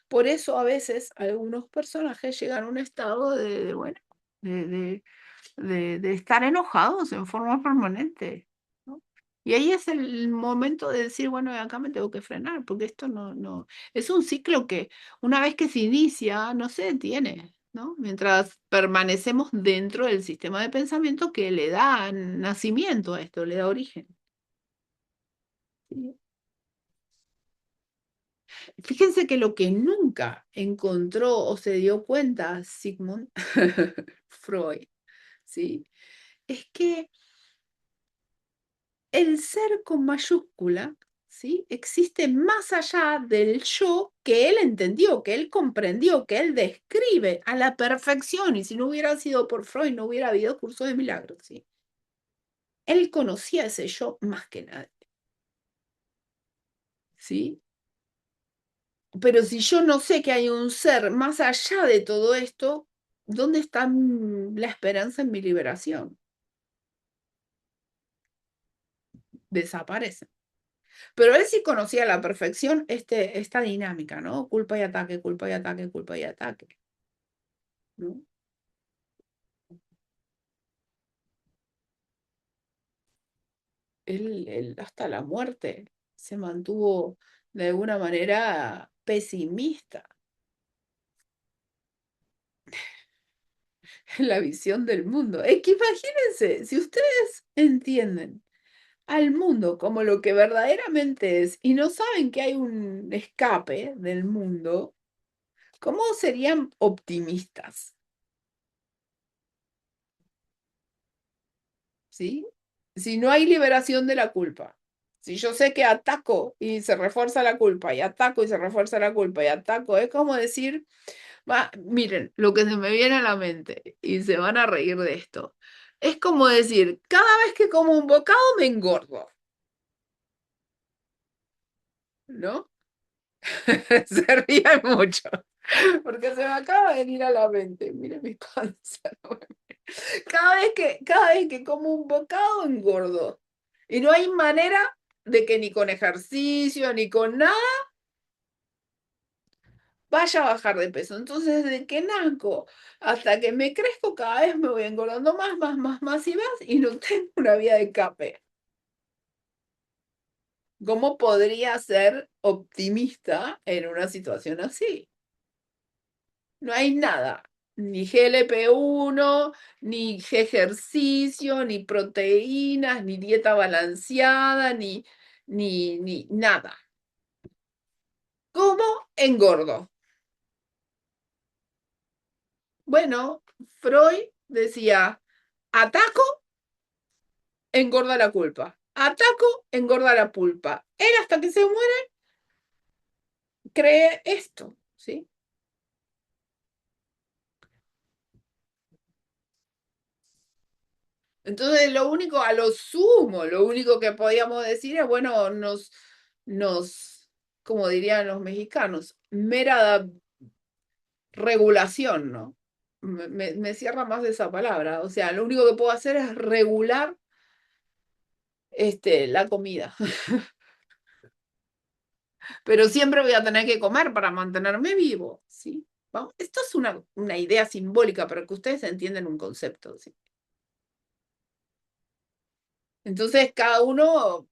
Por eso a veces algunos personajes llegan a un estado bueno, de, de, de estar enojados en forma permanente, ¿no? Y ahí es el momento de decir, bueno, acá me tengo que frenar, porque esto no, es un ciclo que una vez que se inicia, no se detiene, ¿no? Mientras permanecemos dentro del sistema de pensamiento que le da nacimiento a esto, le da origen. ¿Sí? Fíjense que lo que nunca encontró o se dio cuenta Sigmund Freud, ¿sí?, es que el ser con mayúscula, ¿sí?, existe más allá del yo que él entendió, que él comprendió, que él describe a la perfección, y si no hubiera sido por Freud, no hubiera habido curso de milagros, ¿sí? Él conocía ese yo más que nadie, ¿sí? Pero si yo no sé que hay un ser más allá de todo esto, ¿dónde está la esperanza en mi liberación? Desaparece. Pero él sí conocía a la perfección esta dinámica, ¿no? Culpa y ataque, culpa y ataque, culpa y ataque, ¿no? Él hasta la muerte se mantuvo de alguna manera pesimista en la visión del mundo. Es que imagínense, si ustedes entienden al mundo como lo que verdaderamente es y no saben que hay un escape del mundo, ¿cómo serían optimistas? ¿Sí? Si no hay liberación de la culpa. Si yo sé que ataco y se refuerza la culpa, y ataco y se refuerza la culpa, y ataco, es como decir, miren, lo que se me viene a la mente, y se van a reír de esto. Es como decir, cada vez que como un bocado me engordo, ¿no? Se ríen mucho, porque se me acaba de venir a la mente. Mire mi panza. Cada vez que como un bocado engordo. Y no hay manera de que ni con ejercicio ni con nada vaya a bajar de peso. Entonces, desde que nazco hasta que me crezco, cada vez me voy engordando más y más, y no tengo una vía de escape. ¿Cómo podría ser optimista en una situación así? No hay nada, ni GLP-1, ni ejercicio, ni proteínas, ni dieta balanceada, ni nada. ¿Cómo engordo? Bueno, Freud decía, ataco, engorda la culpa. Ataco, engorda la pulpa. Él hasta que se muere cree esto, ¿sí? Entonces, lo único, a lo sumo, lo único que podíamos decir es, bueno, como dirían los mexicanos, mera regulación, ¿no? Me cierra más esa palabra. O sea, lo único que puedo hacer es regular la comida. Pero siempre voy a tener que comer para mantenerme vivo, ¿sí? Vamos, esto es una idea simbólica para que ustedes entiendan un concepto, ¿sí? Entonces, cada uno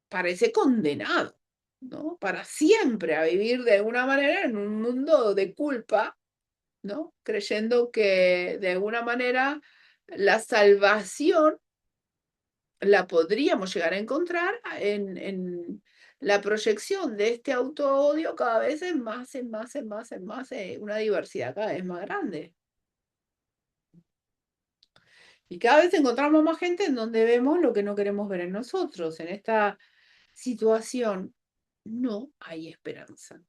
parece condenado, ¿no? Para siempre a vivir de alguna manera en un mundo de culpa, ¿no? Creyendo que de alguna manera la salvación la podríamos llegar a encontrar en la proyección de este auto-odio cada vez en más, una diversidad cada vez más grande. Y cada vez encontramos más gente en donde vemos lo que no queremos ver en nosotros. En esta situación no hay esperanza,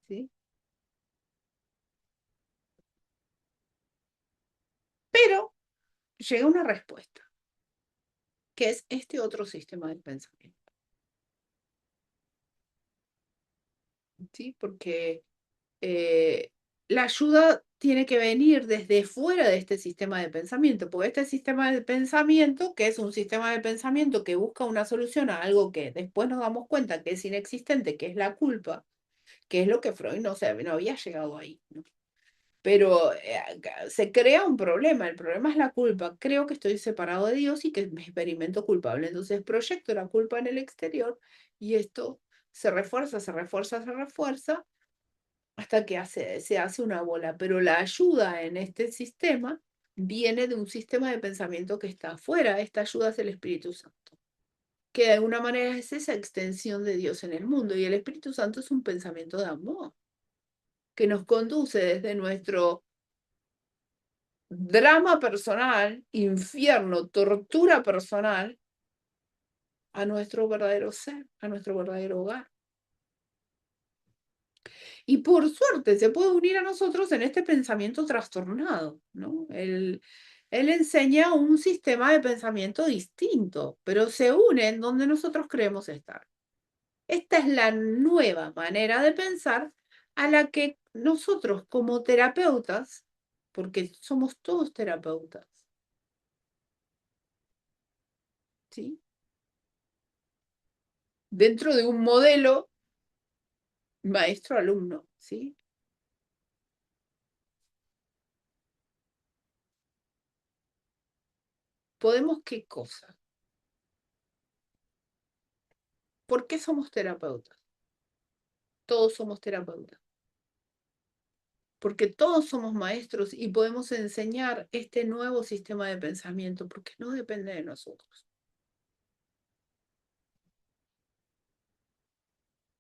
¿sí? Pero llega una respuesta, que es este otro sistema de pensamiento, ¿sí? Porque la ayuda tiene que venir desde fuera de este sistema de pensamiento, porque este sistema de pensamiento, que es un sistema de pensamiento que busca una solución a algo que después nos damos cuenta que es inexistente, que es la culpa, que es lo que Freud no había llegado ahí, ¿no? Pero se crea un problema, el problema es la culpa. Creo que estoy separado de Dios y que me experimento culpable. Entonces proyecto la culpa en el exterior y esto se refuerza, se refuerza, se refuerza hasta que se hace una bola. Pero la ayuda en este sistema viene de un sistema de pensamiento que está afuera. Esta ayuda es el Espíritu Santo, que de alguna manera es esa extensión de Dios en el mundo. Y el Espíritu Santo es un pensamiento de amor que nos conduce desde nuestro drama personal, infierno, tortura personal a nuestro verdadero ser, a nuestro verdadero hogar. Y por suerte se puede unir a nosotros en este pensamiento trastornado, ¿no? Él enseña un sistema de pensamiento distinto, pero se une en donde nosotros creemos estar. Esta es la nueva manera de pensar a la que nosotros como terapeutas, porque somos todos terapeutas, ¿sí? Dentro de un modelo maestro-alumno, ¿sí? ¿Podemos qué cosa? ¿Por qué somos terapeutas? Todos somos terapeutas. Porque todos somos maestros y podemos enseñar este nuevo sistema de pensamiento, porque no depende de nosotros.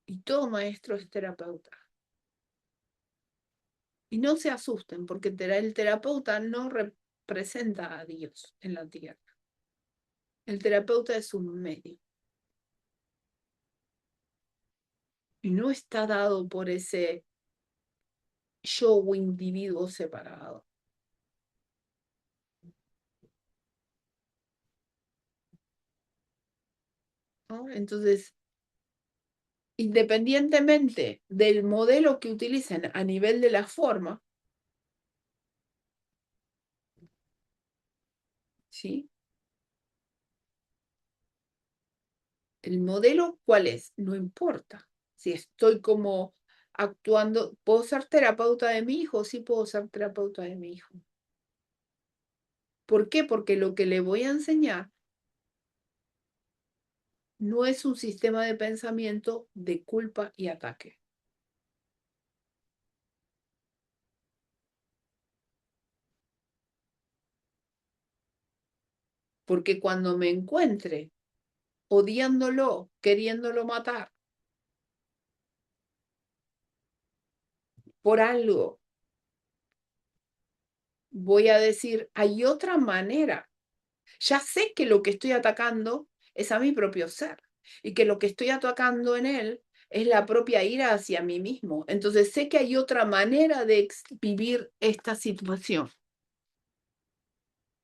Y todo maestro es terapeuta. Y no se asusten, porque el terapeuta no representa a Dios en la tierra. El terapeuta es un medio. Y no está dado por ese yo o individuo separado, ¿no? Entonces, independientemente del modelo que utilicen a nivel de la forma, ¿sí? El modelo, ¿cuál es? No importa. Si estoy como actuando, ¿puedo ser terapeuta de mi hijo? Sí, puedo ser terapeuta de mi hijo. ¿Por qué? Porque lo que le voy a enseñar no es un sistema de pensamiento de culpa y ataque. Porque cuando me encuentre odiándolo, queriéndolo matar por algo, voy a decir, hay otra manera. Ya sé que lo que estoy atacando es a mi propio ser y que lo que estoy atacando en él es la propia ira hacia mí mismo. Entonces sé que hay otra manera de vivir esta situación.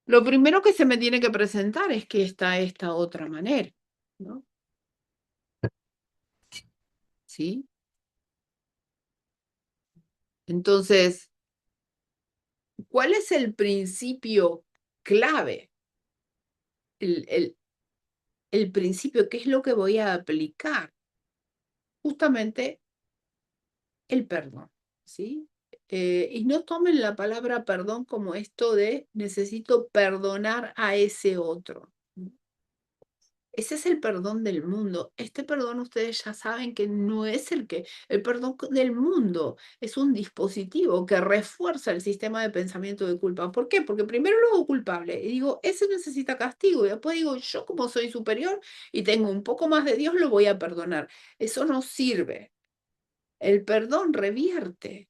Lo primero que se me tiene que presentar es que está esta otra manera, ¿no? ¿Sí? Entonces, ¿cuál es el principio clave? El principio, ¿qué es lo que voy a aplicar? Justamente el perdón, ¿sí? Y no tomen la palabra perdón como esto de necesito perdonar a ese otro. Ese es el perdón del mundo. Este perdón ustedes ya saben que no es el perdón del mundo es un dispositivo que refuerza el sistema de pensamiento de culpa. ¿Por qué? Porque primero lo hago culpable y digo, ese necesita castigo. Y después digo, yo como soy superior y tengo un poco más de Dios, lo voy a perdonar. Eso no sirve. El perdón revierte.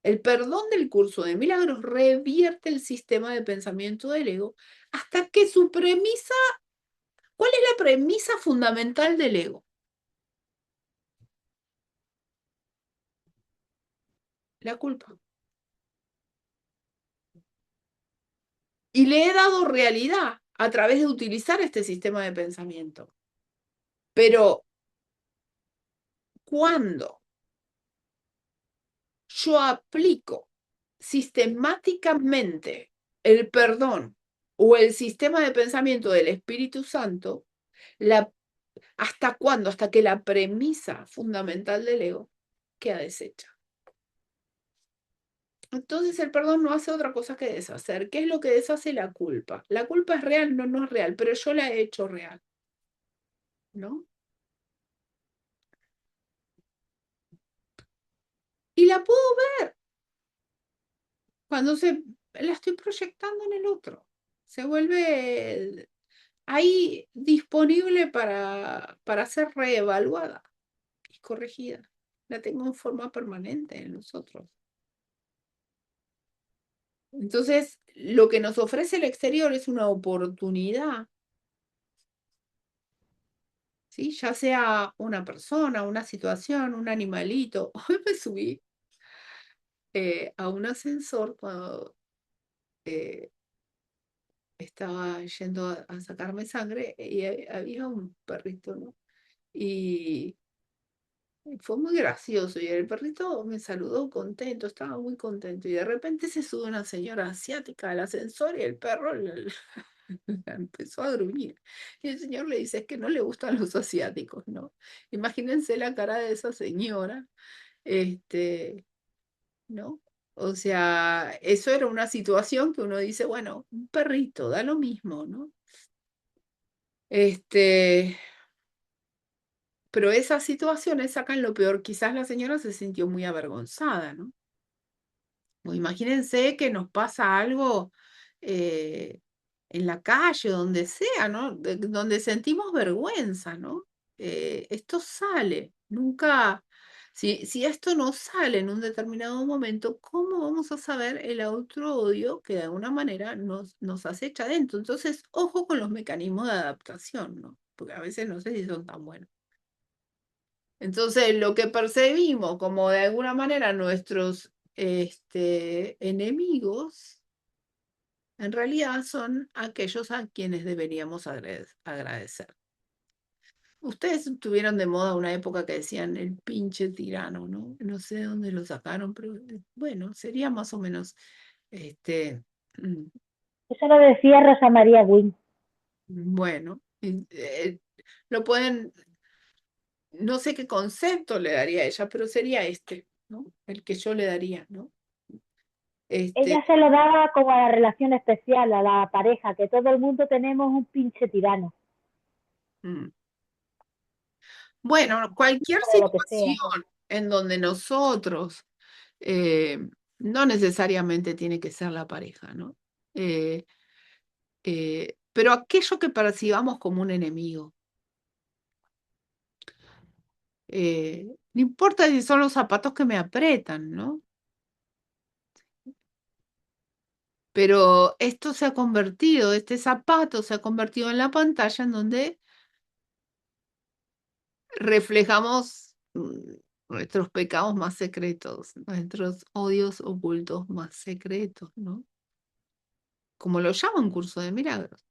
El perdón del curso de milagros revierte el sistema de pensamiento del ego hasta que su premisa, ¿cuál es la premisa fundamental del ego? La culpa. Y le he dado realidad a través de utilizar este sistema de pensamiento. Pero cuando yo aplico sistemáticamente el perdón o el sistema de pensamiento del Espíritu Santo, ¿hasta cuándo? Hasta que la premisa fundamental del ego queda deshecha. Entonces el perdón no hace otra cosa que deshacer. ¿Qué es lo que deshace la culpa? La culpa es real, no, no es real, pero yo la he hecho real, ¿no? Y la puedo ver cuando la estoy proyectando en el otro. Se vuelve ahí disponible para ser reevaluada y corregida. La tengo en forma permanente en nosotros. Entonces, lo que nos ofrece el exterior es una oportunidad, ¿sí? Ya sea una persona, una situación, un animalito. Hoy me subí a un ascensor cuando estaba yendo a sacarme sangre y había un perrito, ¿no? Y fue muy gracioso y el perrito me saludó contento, estaba muy contento y de repente se sube una señora asiática al ascensor y el perro empezó a gruñir. Y el señor le dice, es que no le gustan los asiáticos, ¿no? Imagínense la cara de esa señora, este, ¿no? O sea, eso era una situación que uno dice, bueno, un perrito, da lo mismo, ¿no? Este, pero esas situaciones sacan lo peor. Quizás la señora se sintió muy avergonzada, ¿no? O imagínense que nos pasa algo eh, en la calle, donde sea, ¿no? Donde sentimos vergüenza, ¿no? Esto sale, nunca, si esto no sale en un determinado momento, ¿cómo vamos a saber el autoodio que de alguna manera nos acecha adentro? Entonces, ojo con los mecanismos de adaptación, ¿no? Porque a veces no sé si son tan buenos. Entonces, lo que percibimos como de alguna manera nuestros enemigos, en realidad son aquellos a quienes deberíamos agradecer. Ustedes tuvieron de moda una época que decían el pinche tirano, ¿no? No sé de dónde lo sacaron, pero bueno, sería más o menos, este, Eso lo decía Rosa María Wynn. bueno, lo pueden, no sé qué concepto le daría a ella, pero sería este, ¿no? El que yo le daría, ¿no? Este, Ella se lo daba como a la relación especial, a la pareja, que todo el mundo tenemos un pinche tirano. mm. Bueno, cualquier o de lo que sea. situación en donde nosotros, eh, no necesariamente tiene que ser la pareja, ¿no? Eh, pero aquello que percibamos como un enemigo, no importa si son los zapatos que me aprietan, ¿no? Pero esto se ha convertido, este zapato se ha convertido en la pantalla en donde reflejamos nuestros pecados más secretos, nuestros odios ocultos más secretos, ¿no? Como lo llama un curso de milagros.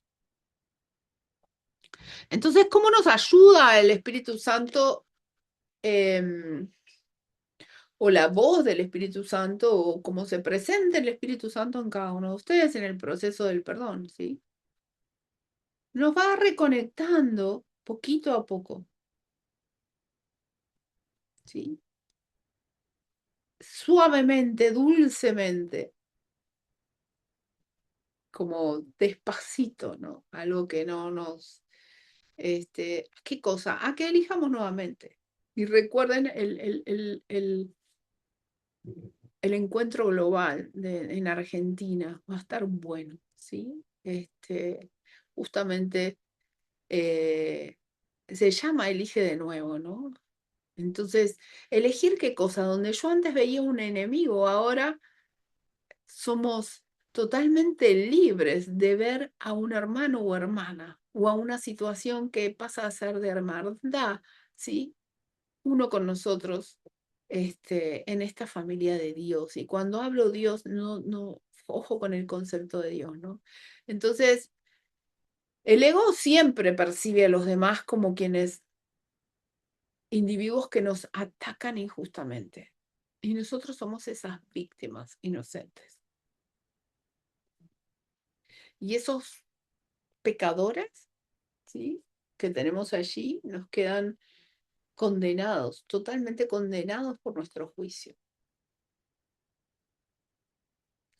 Entonces, ¿cómo nos ayuda el Espíritu Santo, o la voz del Espíritu Santo, o cómo se presenta el Espíritu Santo en cada uno de ustedes en el proceso del perdón, ¿sí? Nos va reconectando poquito a poco, ¿sí? Suavemente, dulcemente, como despacito, ¿no? Algo que no nos, ¿qué cosa? A que elijamos nuevamente. Y recuerden el encuentro global en Argentina, va a estar bueno, ¿sí? Justamente, se llama Elige de nuevo, ¿no? Entonces, elegir qué cosa, donde yo antes veía un enemigo, ahora somos totalmente libres de ver a un hermano o hermana o a una situación que pasa a ser de hermandad, ¿sí? Uno con nosotros, en esta familia de Dios. Y cuando hablo Dios, no, ojo con el concepto de Dios, ¿no? Entonces, el ego siempre percibe a los demás como quienes, individuos que nos atacan injustamente. Y nosotros somos esas víctimas inocentes. Y esos pecadores, ¿sí? Que tenemos allí, nos quedan condenados, totalmente condenados por nuestro juicio.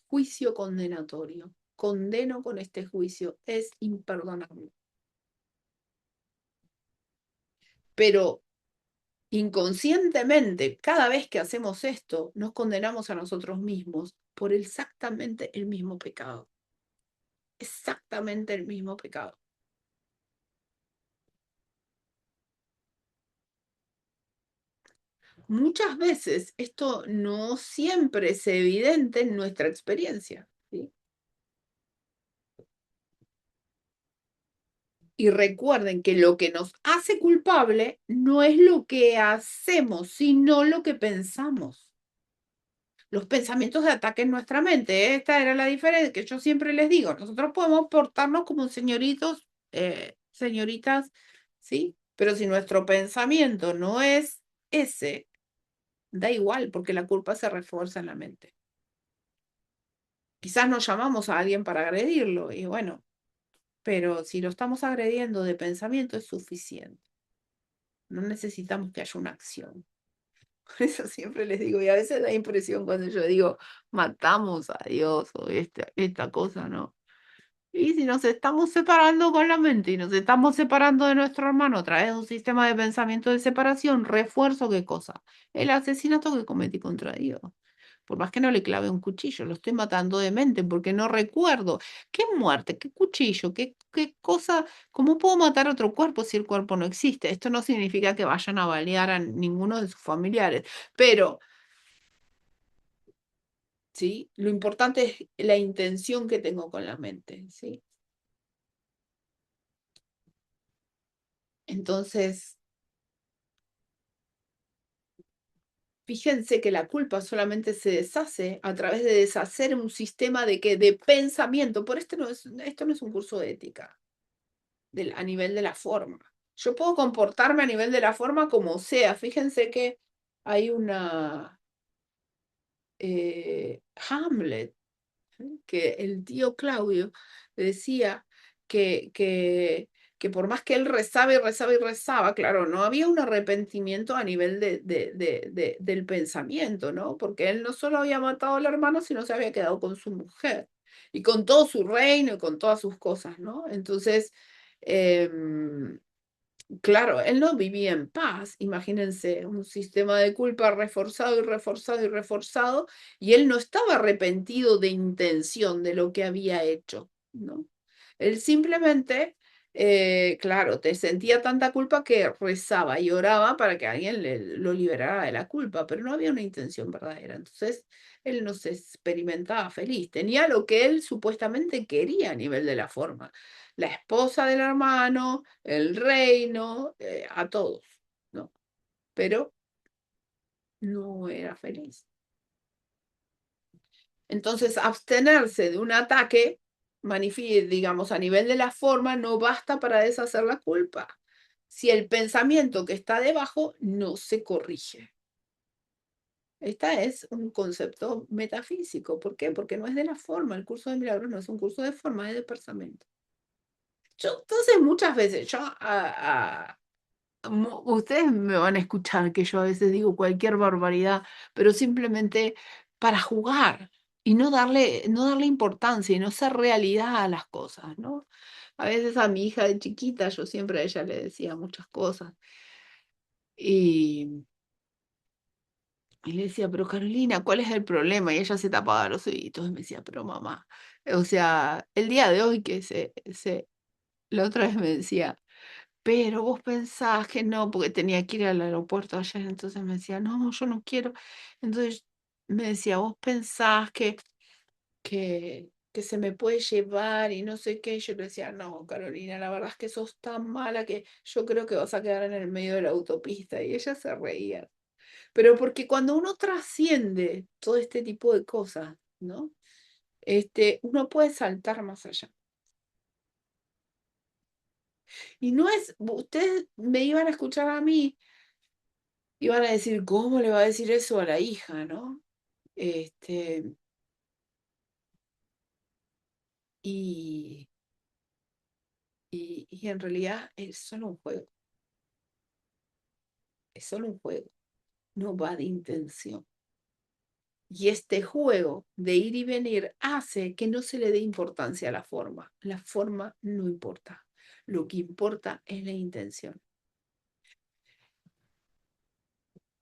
Juicio condenatorio. Condeno con este juicio, es imperdonable. Pero inconscientemente, cada vez que hacemos esto, nos condenamos a nosotros mismos por exactamente el mismo pecado. Exactamente el mismo pecado. Muchas veces esto no siempre es evidente en nuestra experiencia, ¿sí? Y recuerden que lo que nos hace culpable no es lo que hacemos, sino lo que pensamos. Los pensamientos de ataque en nuestra mente. Esta era la diferencia que yo siempre les digo. Nosotros podemos portarnos como señoritos, señoritas, ¿sí? Pero si nuestro pensamiento no es ese, da igual, porque la culpa se refuerza en la mente. Quizás nos llamamos a alguien para agredirlo, y bueno, pero si lo estamos agrediendo de pensamiento es suficiente. No necesitamos que haya una acción. Por eso siempre les digo, y a veces da impresión cuando yo digo, matamos a Dios o esta cosa, ¿no? Y si nos estamos separando con la mente y nos estamos separando de nuestro hermano a través de un sistema de pensamiento de separación, refuerzo qué cosa, el asesinato que cometí contra Dios. Por más que no le clave un cuchillo, lo estoy matando de mente porque no recuerdo. ¿Qué muerte? ¿Qué cuchillo? ¿Qué cosa? ¿Cómo puedo matar otro cuerpo si el cuerpo no existe? Esto no significa que vayan a balear a ninguno de sus familiares, pero ¿sí? Lo importante es la intención que tengo con la mente, ¿sí? Entonces, fíjense que la culpa solamente se deshace a través de deshacer un sistema de pensamiento. Por esto no es un curso de ética a nivel de la forma. Yo puedo comportarme a nivel de la forma como sea. Fíjense que hay una Hamlet, que el tío Claudio decía que, que, que por más que él rezaba y rezaba y rezaba, claro, no había un arrepentimiento a nivel del pensamiento, ¿no? Porque él no solo había matado al hermano, sino se había quedado con su mujer y con todo su reino y con todas sus cosas, ¿no? Entonces, Claro, él no vivía en paz. Imagínense, un sistema de culpa reforzado y reforzado y reforzado, y él no estaba arrepentido de intención de lo que había hecho, ¿no? Él simplemente, claro, te sentía tanta culpa que rezaba y oraba para que alguien lo liberara de la culpa, pero no había una intención verdadera. Entonces, él no se experimentaba feliz. Tenía lo que él supuestamente quería a nivel de la forma: la esposa del hermano, el reino, a todos, ¿no? Pero no era feliz. Entonces, abstenerse de un ataque, digamos, a nivel de la forma, no basta para deshacer la culpa, si el pensamiento que está debajo no se corrige. Este es un concepto metafísico. ¿Por qué? Porque no es de la forma. El curso de milagros no es un curso de forma, es de pensamiento. Entonces, muchas veces, ustedes me van a escuchar que yo a veces digo cualquier barbaridad, pero simplemente para jugar y no darle importancia y no ser realidad a las cosas, ¿no? A veces a mi hija de chiquita, yo siempre a ella le decía muchas cosas y, y le decía, pero Carolina, ¿cuál es el problema? Y ella se tapaba los oídos y me decía, pero mamá, o sea, el día de hoy la otra vez me decía, pero vos pensás que no, porque tenía que ir al aeropuerto ayer, entonces me decía, no, yo no quiero. Entonces me decía, vos pensás que se me puede llevar y no sé qué. Y yo le decía, no, Carolina, la verdad es que sos tan mala que yo creo que vas a quedar en el medio de la autopista. Y ella se reía. Pero porque cuando uno trasciende todo este tipo de cosas, ¿no? Uno puede saltar más allá. Y no es, ustedes me iban a escuchar a mí. Iban a decir, ¿cómo le va a decir eso a la hija, no? Este, y, y en realidad es solo un juego, es solo un juego, no va de intención. Y este juego de ir y venir hace que no se le dé importancia a la forma. La forma no importa. Lo que importa es la intención.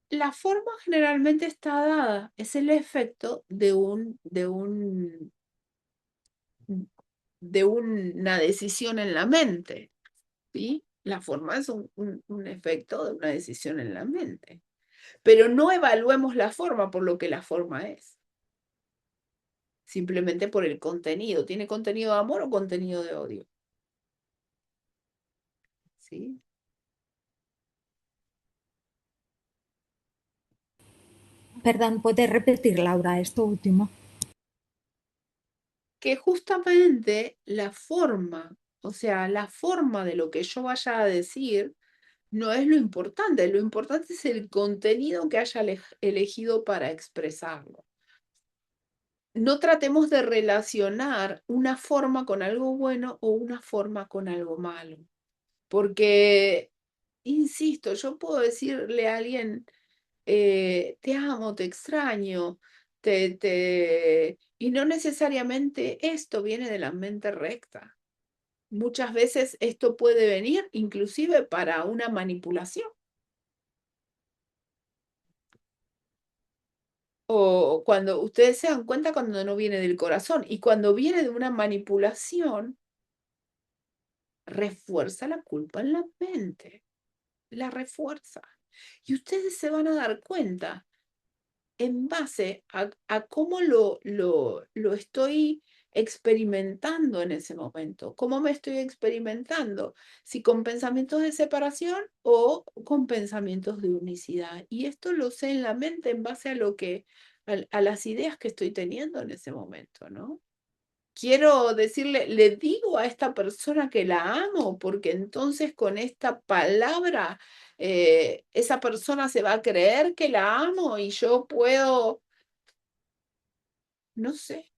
La forma generalmente está dada, es el efecto de una decisión en la mente. ¿Sí? La forma es un efecto de una decisión en la mente. Pero no evaluemos la forma por lo que la forma es, simplemente por el contenido. ¿Tiene contenido de amor o contenido de odio? ¿Sí? Perdón, ¿puedes repetir, Laura, esto último? Que justamente la forma, o sea, la forma de lo que yo vaya a decir, no es lo importante es el contenido que haya elegido para expresarlo. No tratemos de relacionar una forma con algo bueno o una forma con algo malo, porque, insisto, yo puedo decirle a alguien, te amo, te extraño, y no necesariamente esto viene de la mente recta. Muchas veces esto puede venir inclusive para una manipulación. O cuando ustedes se dan cuenta cuando no viene del corazón y cuando viene de una manipulación, refuerza la culpa en la mente, la refuerza. Y ustedes se van a dar cuenta en base a cómo lo estoy experimentando en ese momento, cómo me estoy experimentando, si con pensamientos de separación o con pensamientos de unicidad. Y esto lo sé en la mente en base a las ideas que estoy teniendo en ese momento, ¿no? Quiero decirle, le digo a esta persona que la amo, porque entonces con esta palabra esa persona se va a creer que la amo y yo puedo, no sé,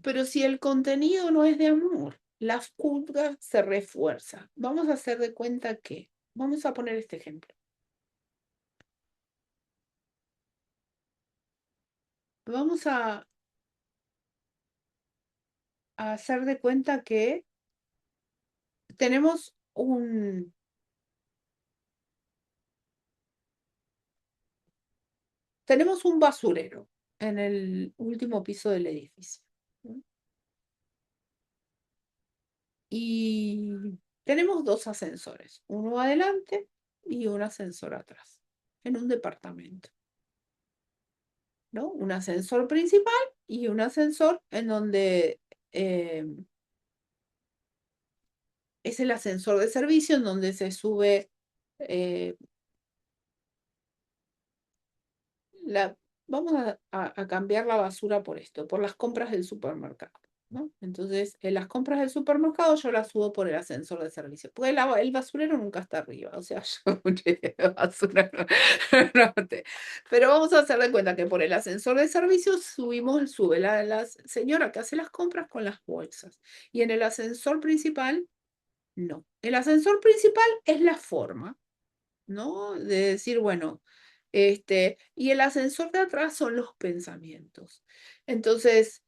pero si el contenido no es de amor, la culpa se refuerza. Vamos a hacer de cuenta que, vamos a poner este ejemplo, vamos a hacer de cuenta que tenemos un basurero en el último piso del edificio, ¿no? Y tenemos dos ascensores, uno adelante y un ascensor atrás, en un departamento, ¿no? Un ascensor principal y un ascensor en donde es el ascensor de servicio, en donde se sube eh, vamos a cambiar la basura por esto, por las compras del supermercado, ¿no? Entonces, en las compras del supermercado yo las subo por el ascensor de servicio, porque el basurero nunca está arriba, o sea, yo basura pero vamos a hacer de cuenta que por el ascensor de servicio sube la señora que hace las compras con las bolsas, y en el ascensor principal, no. El ascensor principal es la forma, ¿no? De decir, bueno, y el ascensor de atrás son los pensamientos. Entonces,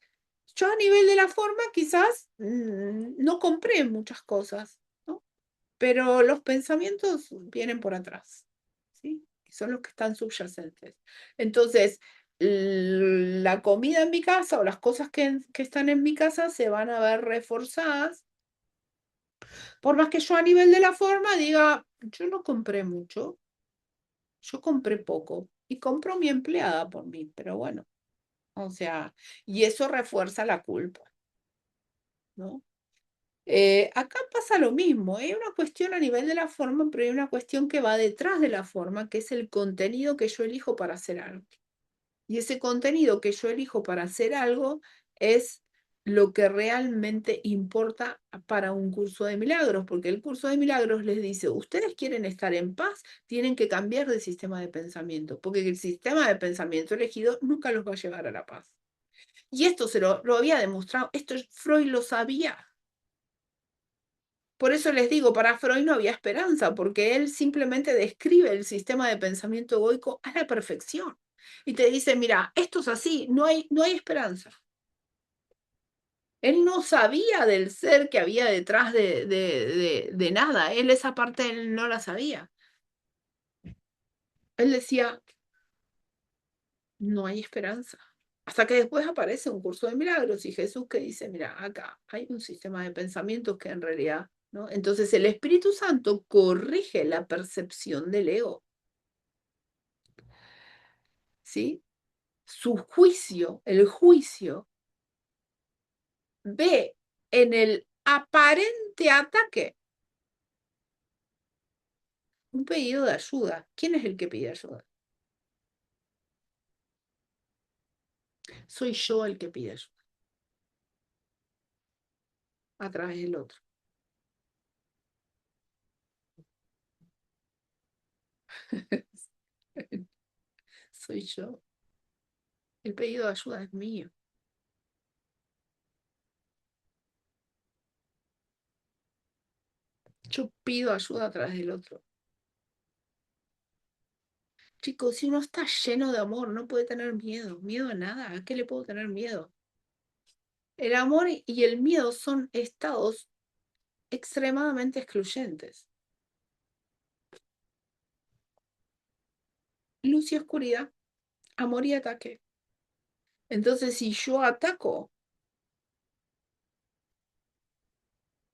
yo a nivel de la forma quizás no compré muchas cosas, ¿no? Pero los pensamientos vienen por atrás, ¿sí? Son los que están subyacentes. Entonces, la comida en mi casa o las cosas que están en mi casa se van a ver reforzadas, por más que yo a nivel de la forma diga, yo no compré mucho, yo compré poco y compró mi empleada por mí, pero bueno, o sea, y eso refuerza la culpa, ¿no? Acá pasa lo mismo, hay una cuestión a nivel de la forma, pero hay una cuestión que va detrás de la forma, que es el contenido que yo elijo para hacer algo. Y ese contenido que yo elijo para hacer algo es lo que realmente importa para un curso de milagros, porque el curso de milagros les dice, ustedes quieren estar en paz, tienen que cambiar de sistema de pensamiento, porque el sistema de pensamiento elegido nunca los va a llevar a la paz. Y esto se lo había demostrado, esto Freud lo sabía. Por eso les digo, para Freud no había esperanza, porque él simplemente describe el sistema de pensamiento egoico a la perfección. Y te dice, mira, esto es así, no hay esperanza. Él no sabía del ser que había detrás de nada. Él esa parte él no la sabía. Él decía, no hay esperanza. Hasta que después aparece un curso de milagros y Jesús que dice, mira, acá hay un sistema de pensamientos que en realidad, ¿no? Entonces el Espíritu Santo corrige la percepción del ego, ¿sí? Su juicio, el juicio, ve en el aparente ataque un pedido de ayuda. ¿Quién es el que pide ayuda? Soy yo el que pide ayuda a través del otro. Soy yo. El pedido de ayuda es mío. Yo pido ayuda a través del otro. Chicos, si uno está lleno de amor, no puede tener miedo. Miedo a nada. ¿A qué le puedo tener miedo? El amor y el miedo son estados extremadamente excluyentes. Luz y oscuridad, amor y ataque. Entonces, si yo ataco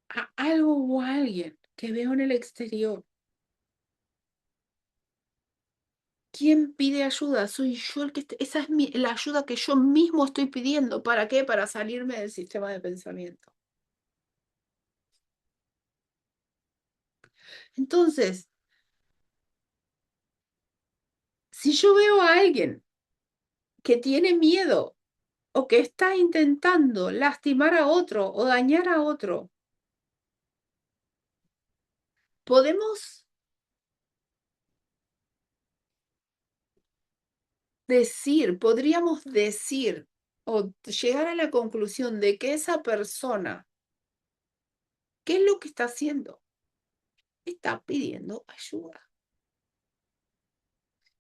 a algo o a alguien que veo en el exterior, ¿quién pide ayuda? Soy yo el que... Esa es la ayuda que yo mismo estoy pidiendo. ¿Para qué? Para salirme del sistema de pensamiento. Entonces, si yo veo a alguien que tiene miedo o que está intentando lastimar a otro o dañar a otro, podemos podríamos decir o llegar a la conclusión de que esa persona, ¿qué es lo que está haciendo? Está pidiendo ayuda.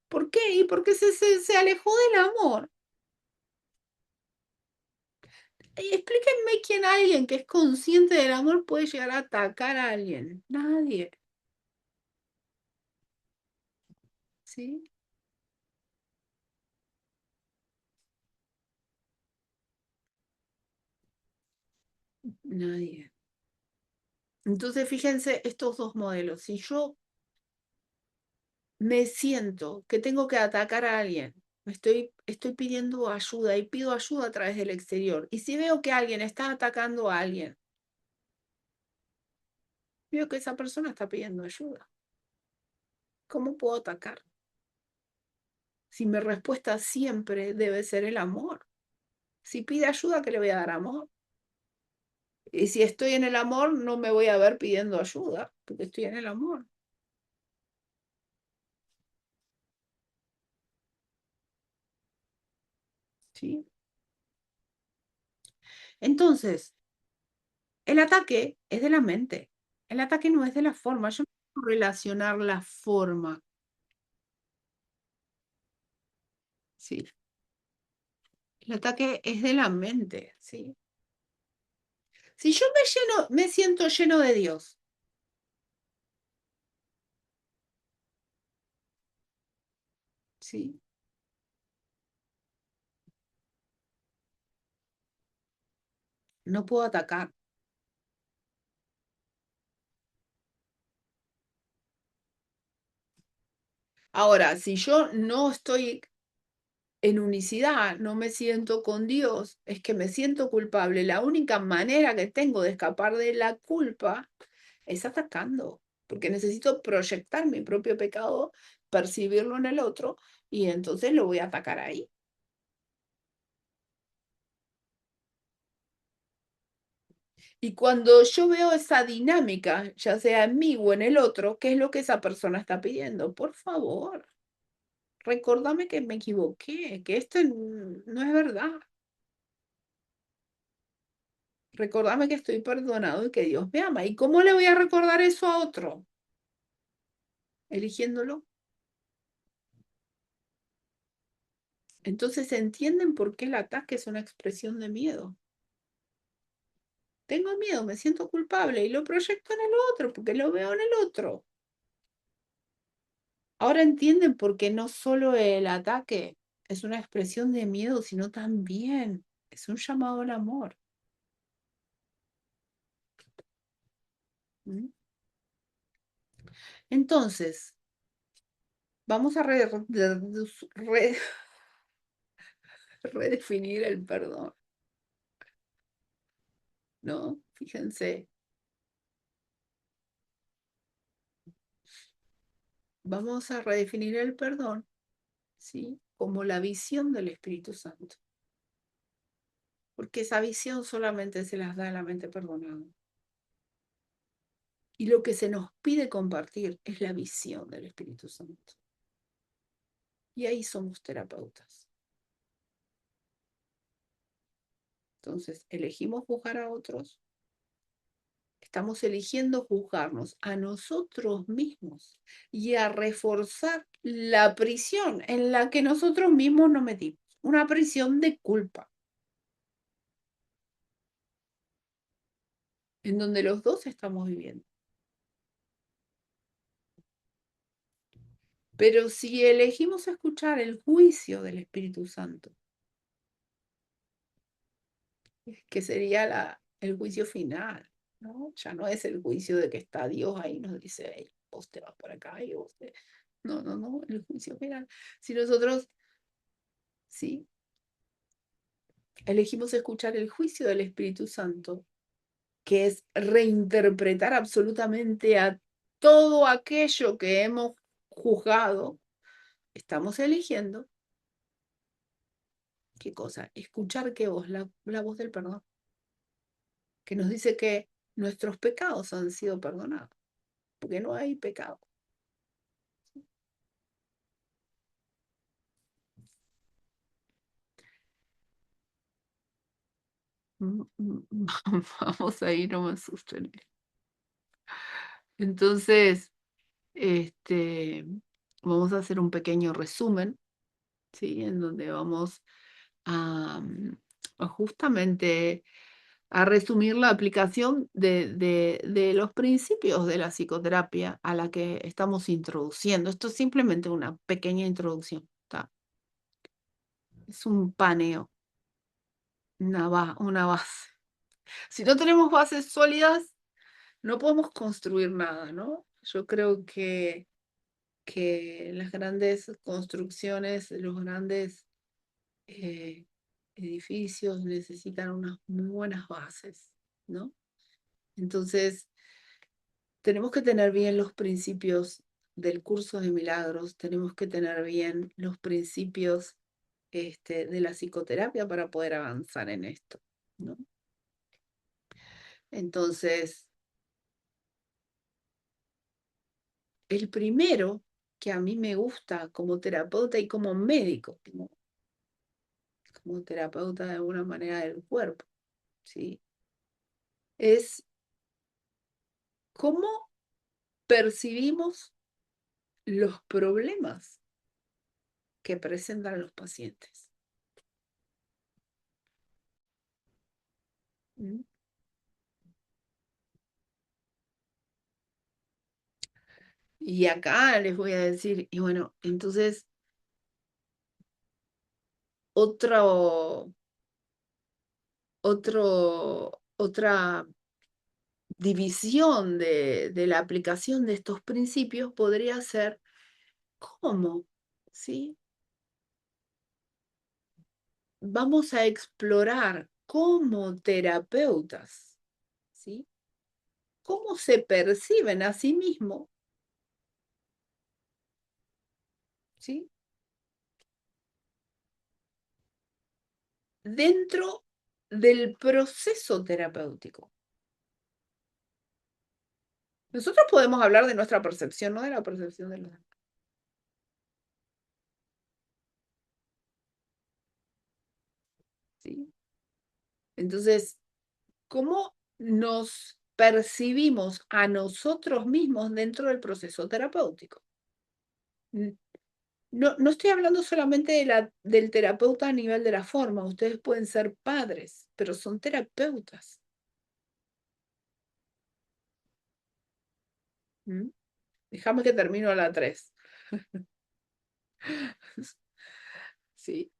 ¿Por qué? Y porque se alejó del amor. Explíquenme quién alguien que es consciente del amor puede llegar a atacar a alguien. Nadie. ¿Sí? Nadie. Entonces, fíjense estos dos modelos. Si yo me siento que tengo que atacar a alguien, estoy pidiendo ayuda y pido ayuda a través del exterior. Y si veo que alguien está atacando a alguien, veo que esa persona está pidiendo ayuda. ¿Cómo puedo atacar? Si mi respuesta siempre debe ser el amor. Si pide ayuda, ¿qué le voy a dar amor? Y si estoy en el amor, no me voy a ver pidiendo ayuda, porque estoy en el amor. ¿Sí? Entonces, el ataque es de la mente. El ataque no es de la forma. Yo no puedo relacionar la forma. ¿Sí? El ataque es de la mente. ¿Sí? Si yo me siento lleno de Dios, ¿sí? No puedo atacar. Ahora, si yo no estoy en unicidad, no me siento con Dios, es que me siento culpable. La única manera que tengo de escapar de la culpa es atacando, porque necesito proyectar mi propio pecado, percibirlo en el otro y entonces lo voy a atacar ahí. Y cuando yo veo esa dinámica, ya sea en mí o en el otro, ¿qué es lo que esa persona está pidiendo? Por favor, recordame que me equivoqué, que esto no es verdad. Recordame que estoy perdonado y que Dios me ama. ¿Y cómo le voy a recordar eso a otro? Eligiéndolo. Entonces entienden por qué el ataque es una expresión de miedo. Tengo miedo, me siento culpable y lo proyecto en el otro porque lo veo en el otro. Ahora entienden por qué no solo el ataque es una expresión de miedo, sino también es un llamado al amor. ¿Mm? Entonces, vamos a redefinir el perdón, ¿no? Fíjense, vamos a redefinir el perdón, ¿sí? Como la visión del Espíritu Santo, porque esa visión solamente se las da a la mente perdonada. Y lo que se nos pide compartir es la visión del Espíritu Santo. Y ahí somos terapeutas. Entonces, elegimos juzgar a otros, estamos eligiendo juzgarnos a nosotros mismos y a reforzar la prisión en la que nosotros mismos nos metimos, una prisión de culpa, en donde los dos estamos viviendo. Pero si elegimos escuchar el juicio del Espíritu Santo, que sería el juicio final, ¿no? Ya no es el juicio de que está Dios ahí y nos dice, hey, vos te vas por acá y vos te... No, no, no, el juicio final. Si nosotros, sí, elegimos escuchar el juicio del Espíritu Santo, que es reinterpretar absolutamente a todo aquello que hemos juzgado, estamos eligiendo, ¿qué cosa? Escuchar qué voz, la voz del perdón, que nos dice que nuestros pecados han sido perdonados, porque no hay pecado. Vamos a ir, no me asusten. Entonces, vamos a hacer un pequeño resumen, ¿sí? En donde vamos a justamente a resumir la aplicación de los principios de la psicoterapia a la que estamos introduciendo. Esto es simplemente una pequeña introducción, ¿tá? Es un paneo, una base. Si no tenemos bases sólidas, no podemos construir nada, ¿no? Yo creo que las grandes construcciones, los grandes eh, edificios necesitan unas muy buenas bases, ¿no? Entonces, tenemos que tener bien los principios del curso de milagros, tenemos que tener bien los principios de la psicoterapia para poder avanzar en esto, ¿no? Entonces, el primero que a mí me gusta como terapeuta y como médico, como terapeuta de alguna manera del cuerpo, ¿sí? Es cómo percibimos los problemas que presentan los pacientes. ¿Mm? Y acá les voy a decir, y bueno, entonces otro, otra división de la aplicación de estos principios podría ser cómo, ¿sí? Vamos a explorar como terapeutas, ¿sí? Cómo se perciben a sí mismos, ¿sí? Dentro del proceso terapéutico. Nosotros podemos hablar de nuestra percepción, no de la percepción de los demás. ¿Sí? Entonces, ¿cómo nos percibimos a nosotros mismos dentro del proceso terapéutico? No, no estoy hablando solamente del terapeuta a nivel de la forma. Ustedes pueden ser padres, pero son terapeutas. ¿Mm? Déjame que termino a la 3. ¿Sí?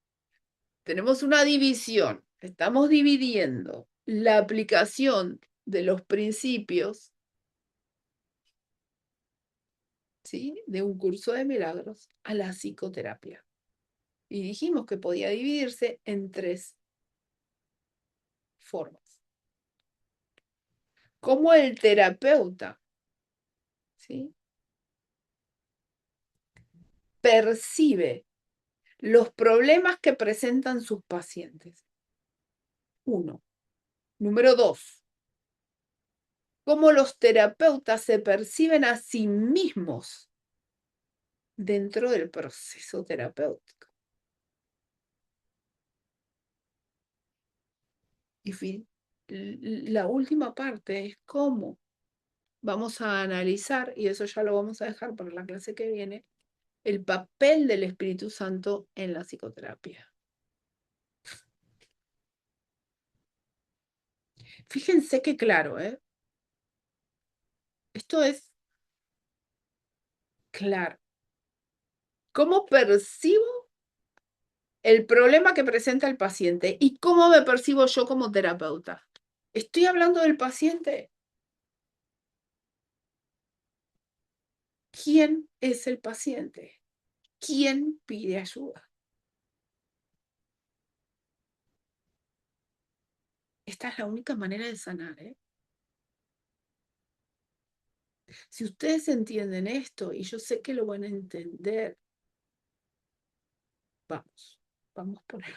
Tenemos una división. Estamos dividiendo la aplicación de los principios, ¿sí?, de un curso de milagros a la psicoterapia. Y dijimos que podía dividirse en 3 formas. Como el terapeuta, ¿sí?, percibe los problemas que presentan sus pacientes. 1. Número 2. Cómo los terapeutas se perciben a sí mismos dentro del proceso terapéutico. Y la última parte es cómo vamos a analizar, y eso ya lo vamos a dejar para la clase que viene, el papel del Espíritu Santo en la psicoterapia. Fíjense qué claro, ¿eh? Esto es claro. ¿Cómo percibo el problema que presenta el paciente y cómo me percibo yo como terapeuta? ¿Estoy hablando del paciente? ¿Quién es el paciente? ¿Quién pide ayuda? Esta es la única manera de sanar, ¿eh? Si ustedes entienden esto, y yo sé que lo van a entender, vamos por ahí.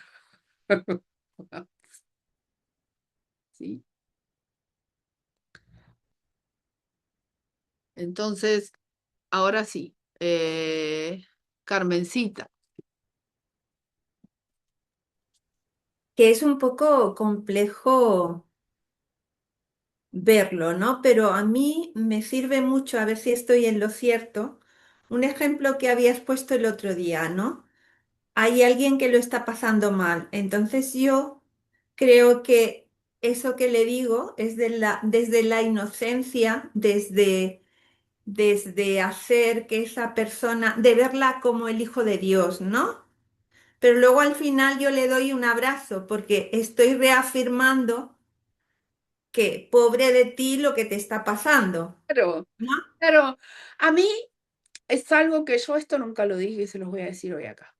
¿Sí? Entonces, ahora sí, Carmencita. Que es un poco complejo verlo, ¿no? Pero a mí me sirve mucho, a ver si estoy en lo cierto, un ejemplo que habías puesto el otro día, ¿no? Hay alguien que lo está pasando mal, entonces yo creo que eso que le digo es desde la inocencia, desde hacer que esa persona, de verla como el hijo de Dios, ¿no? Pero luego al final yo le doy un abrazo porque estoy reafirmando que pobre de ti lo que te está pasando, Pero, ¿no? pero a mí es algo que yo esto nunca lo dije y se los voy a decir hoy acá.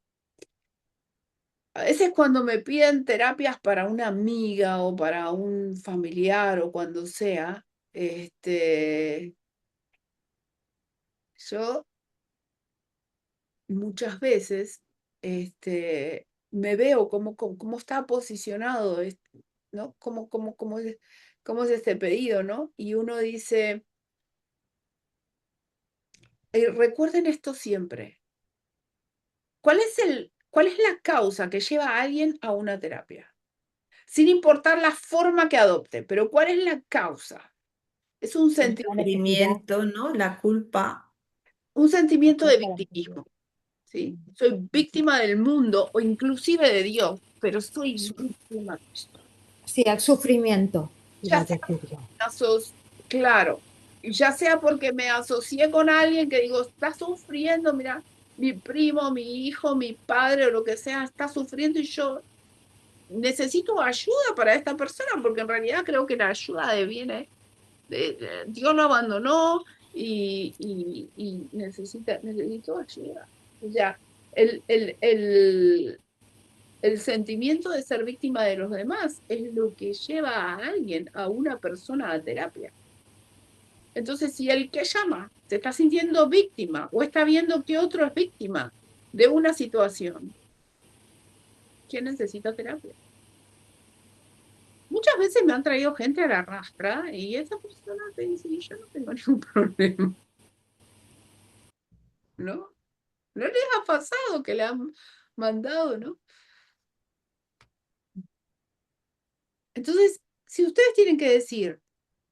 A veces cuando me piden terapias para una amiga o para un familiar o cuando sea, yo muchas veces me veo cómo está posicionado, ¿no? Cómo es este pedido, ¿no? Y uno dice, recuerden esto siempre. ¿Cuál es la causa que lleva a alguien a una terapia? Sin importar la forma que adopte, pero ¿cuál es la causa? Es un El La necesidad, sufrimiento, ¿no? La culpa. la sentimiento de culpa, la necesidad. victimismo, ¿sí? Soy víctima del mundo o inclusive de Dios, pero soy víctima de esto. Sí, al sufrimiento, iba Ya a sea decir yo. claro, ya sea porque me asocié con alguien que digo, está sufriendo, mira, mi primo, mi hijo, mi padre o lo que sea, está sufriendo y yo necesito ayuda para esta persona, porque en realidad creo que la ayuda viene, Dios lo abandonó y necesito ayuda. O sea, el, el, el, el sentimiento de ser víctima de los demás es lo que lleva a alguien, a una persona a terapia. Entonces, si el que llama se está sintiendo víctima o está viendo que otro es víctima de una situación, ¿quién necesita terapia? Muchas veces me han traído gente a la rastra y esa persona te dice, yo no tengo ningún problema, ¿no? ¿No les ha pasado que le han mandado, no? Entonces, si ustedes tienen que decir,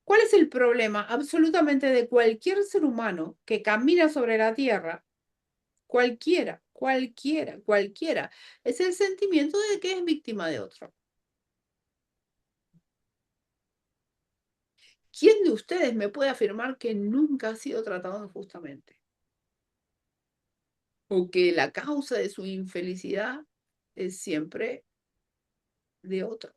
¿cuál es el problema absolutamente de cualquier ser humano que camina sobre la tierra? Cualquiera, es el sentimiento de que es víctima de otro. ¿Quién de ustedes me puede afirmar que nunca ha sido tratado injustamente? O que la causa de su infelicidad es siempre de otro.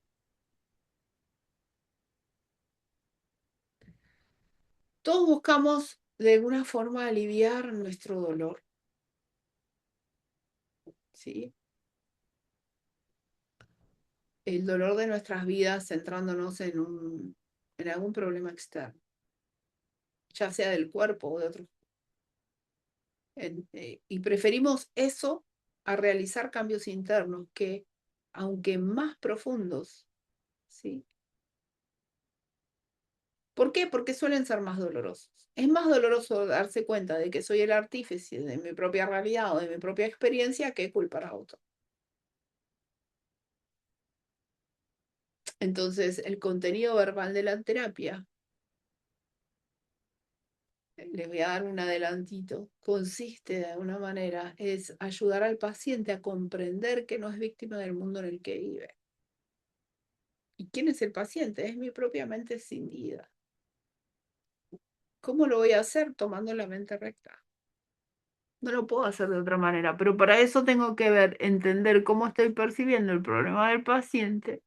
Todos buscamos de alguna forma aliviar nuestro dolor, ¿sí? El dolor de nuestras vidas centrándonos en algún problema externo, ya sea del cuerpo o de otro. Y preferimos eso a realizar cambios internos que, aunque más profundos, ¿sí? ¿Por qué? Porque suelen ser más dolorosos. Es más doloroso darse cuenta de que soy el artífice de mi propia realidad o de mi propia experiencia que culpar a otro. Entonces, el contenido verbal de la terapia, les voy a dar un adelantito, consiste de alguna manera, es ayudar al paciente a comprender que no es víctima del mundo en el que vive. ¿Y quién es el paciente? Es mi propia mente escindida. ¿Cómo lo voy a hacer? Tomando la mente recta. No lo puedo hacer de otra manera, pero para eso tengo que entender cómo estoy percibiendo el problema del paciente,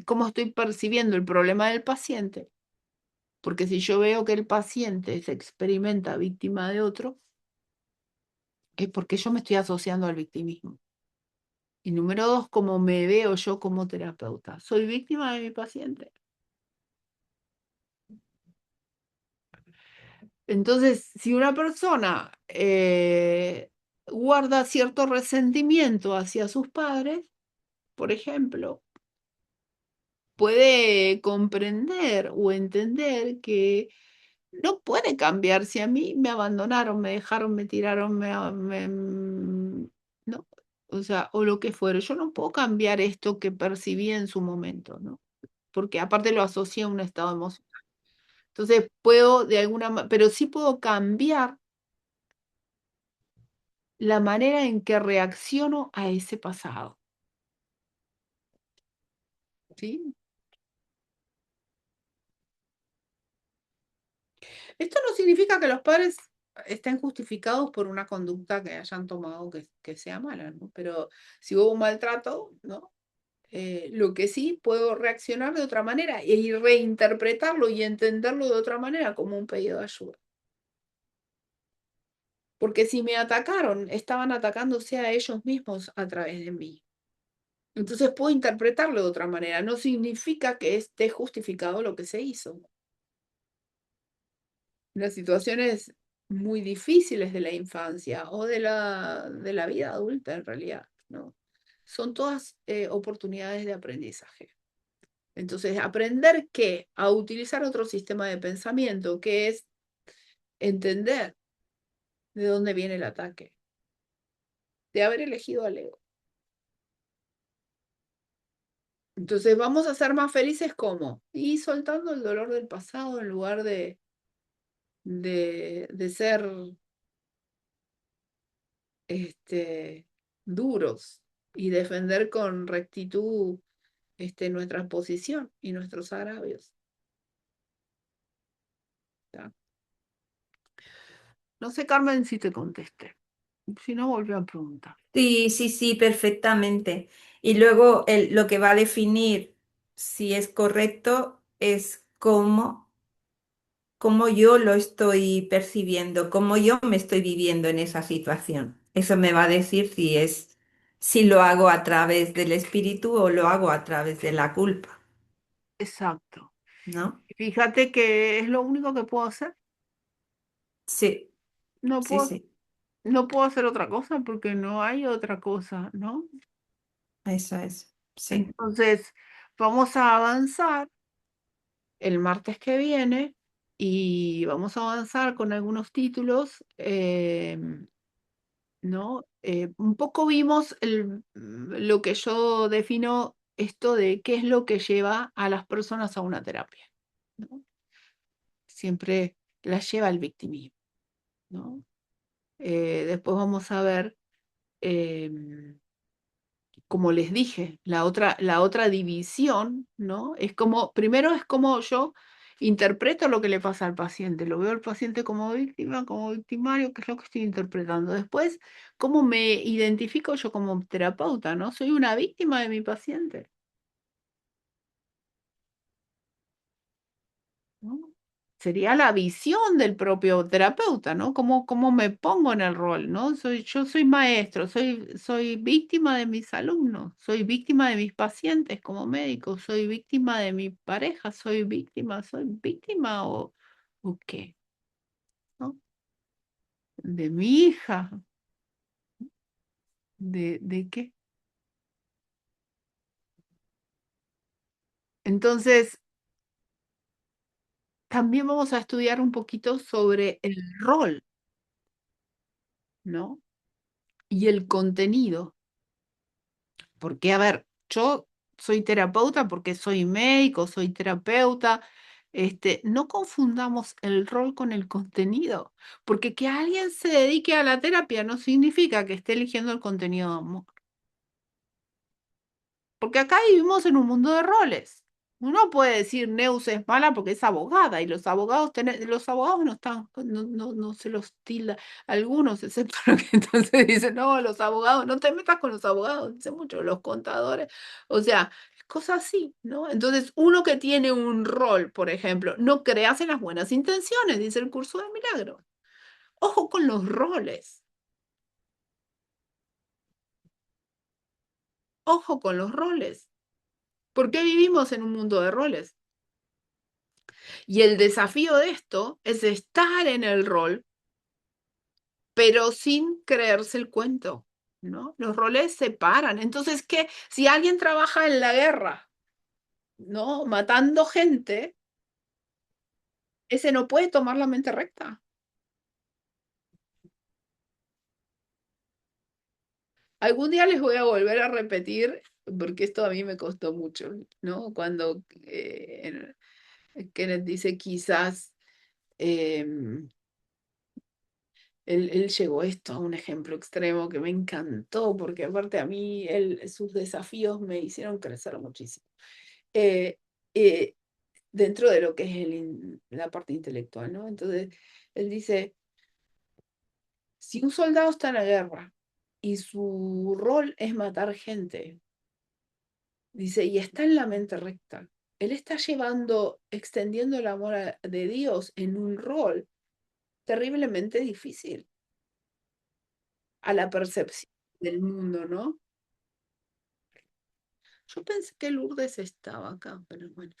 cómo estoy percibiendo el problema del paciente, porque si yo veo que el paciente se experimenta víctima de otro, es porque yo me estoy asociando al victimismo. Y número dos, cómo me veo yo como terapeuta. ¿Soy víctima de mi paciente? Entonces, si una persona guarda cierto resentimiento hacia sus padres, por ejemplo, puede comprender o entender que no puede cambiar si a mí me abandonaron, me dejaron, me tiraron, no, o sea, o lo que fuera. Yo no puedo cambiar esto que percibí en su momento, ¿no? Porque aparte lo asocié a un estado emocional. Entonces puedo de alguna manera, pero sí puedo cambiar la manera en que reacciono a ese pasado. ¿sí? Esto no significa que los padres estén justificados por una conducta que hayan tomado que sea mala, ¿no? Pero si hubo un maltrato, ¿no? Lo que sí puedo reaccionar de otra manera y reinterpretarlo y entenderlo de otra manera como un pedido de ayuda. Porque si me atacaron, estaban atacándose a ellos mismos a través de mí. Entonces puedo interpretarlo de otra manera. No significa que esté justificado lo que se hizo. Las situaciones muy difíciles de la infancia o de la vida adulta en realidad, ¿no? Son todas oportunidades de aprendizaje. Entonces, aprender a utilizar otro sistema de pensamiento, que es entender de dónde viene el ataque, de haber elegido al ego. Entonces, vamos a ser más felices ¿cómo? Y soltando el dolor del pasado en lugar de ser duros y defender con rectitud nuestra posición y nuestros agravios. ¿Tá? No sé, Carmen, si te contesté. Si no, volví a preguntar. Sí, sí, sí, perfectamente. Y luego lo que va a definir si es correcto es cómo yo lo estoy percibiendo, cómo yo me estoy viviendo en esa situación. Eso me va a decir si lo hago a través del espíritu o lo hago a través de la culpa, Exacto. ¿no? Fíjate que es lo único que puedo hacer. Sí, No sí, puedo, sí, no puedo hacer otra cosa porque no hay otra cosa, ¿no? eso es. Sí. Entonces, vamos a avanzar el martes que viene y vamos a avanzar con algunos títulos, ¿no? Un poco vimos lo que yo defino esto de qué es lo que lleva a las personas a una terapia, ¿no? Siempre las lleva al victimismo, ¿no? Después vamos a ver, como les dije, la otra división, ¿no? Es como, primero es como yo interpreto lo que le pasa al paciente, lo veo al paciente como víctima, como victimario, que es lo que estoy interpretando. Después, ¿cómo me identifico yo como terapeuta, ¿no? Soy una víctima de mi paciente, ¿no? Sería la visión del propio terapeuta, ¿no? ¿Cómo me pongo en el rol, ¿no? Yo soy maestro, soy víctima de mis alumnos, soy víctima de mis pacientes como médico, soy víctima de mi pareja, soy víctima o qué, ¿no? De mi hija, ¿de qué? Entonces, también vamos a estudiar un poquito sobre el rol, ¿no? Y el contenido. Porque, a ver, yo soy terapeuta porque soy médico, soy terapeuta. No confundamos el rol con el contenido, porque que alguien se dedique a la terapia no significa que esté eligiendo el contenido de amor. Porque acá vivimos en un mundo de roles. Uno puede decir Neus es mala porque es abogada y los abogados no están, no se los tilda, algunos, excepto los que entonces dicen, no, los abogados, no te metas con los abogados, dicen mucho, los contadores, o sea, cosas así, ¿no? Entonces, uno que tiene un rol, por ejemplo, no creas en las buenas intenciones, dice el curso de milagros. Ojo con los roles, ojo con los roles. ¿Por qué vivimos en un mundo de roles? Y el desafío de esto es estar en el rol, pero sin creerse el cuento, ¿no? Los roles se paran. Entonces, ¿qué? Si alguien trabaja en la guerra, ¿no? Matando gente, ese no puede tomar la mente recta. Algún día les voy a volver a repetir, porque esto a mí me costó mucho, ¿no? Cuando Kenneth dice quizás, em, él llegó esto a un ejemplo extremo que me encantó, porque aparte a mí sus desafíos me hicieron crecer muchísimo. eh, eh, dentro de lo que es la parte intelectual, ¿no? Entonces, él dice, si un soldado está en la guerra y su rol es matar gente, dice, y está en la mente recta, él está extendiendo el amor de Dios en un rol terriblemente difícil a la percepción del mundo, ¿no? Yo pensé que Lourdes estaba acá, pero bueno,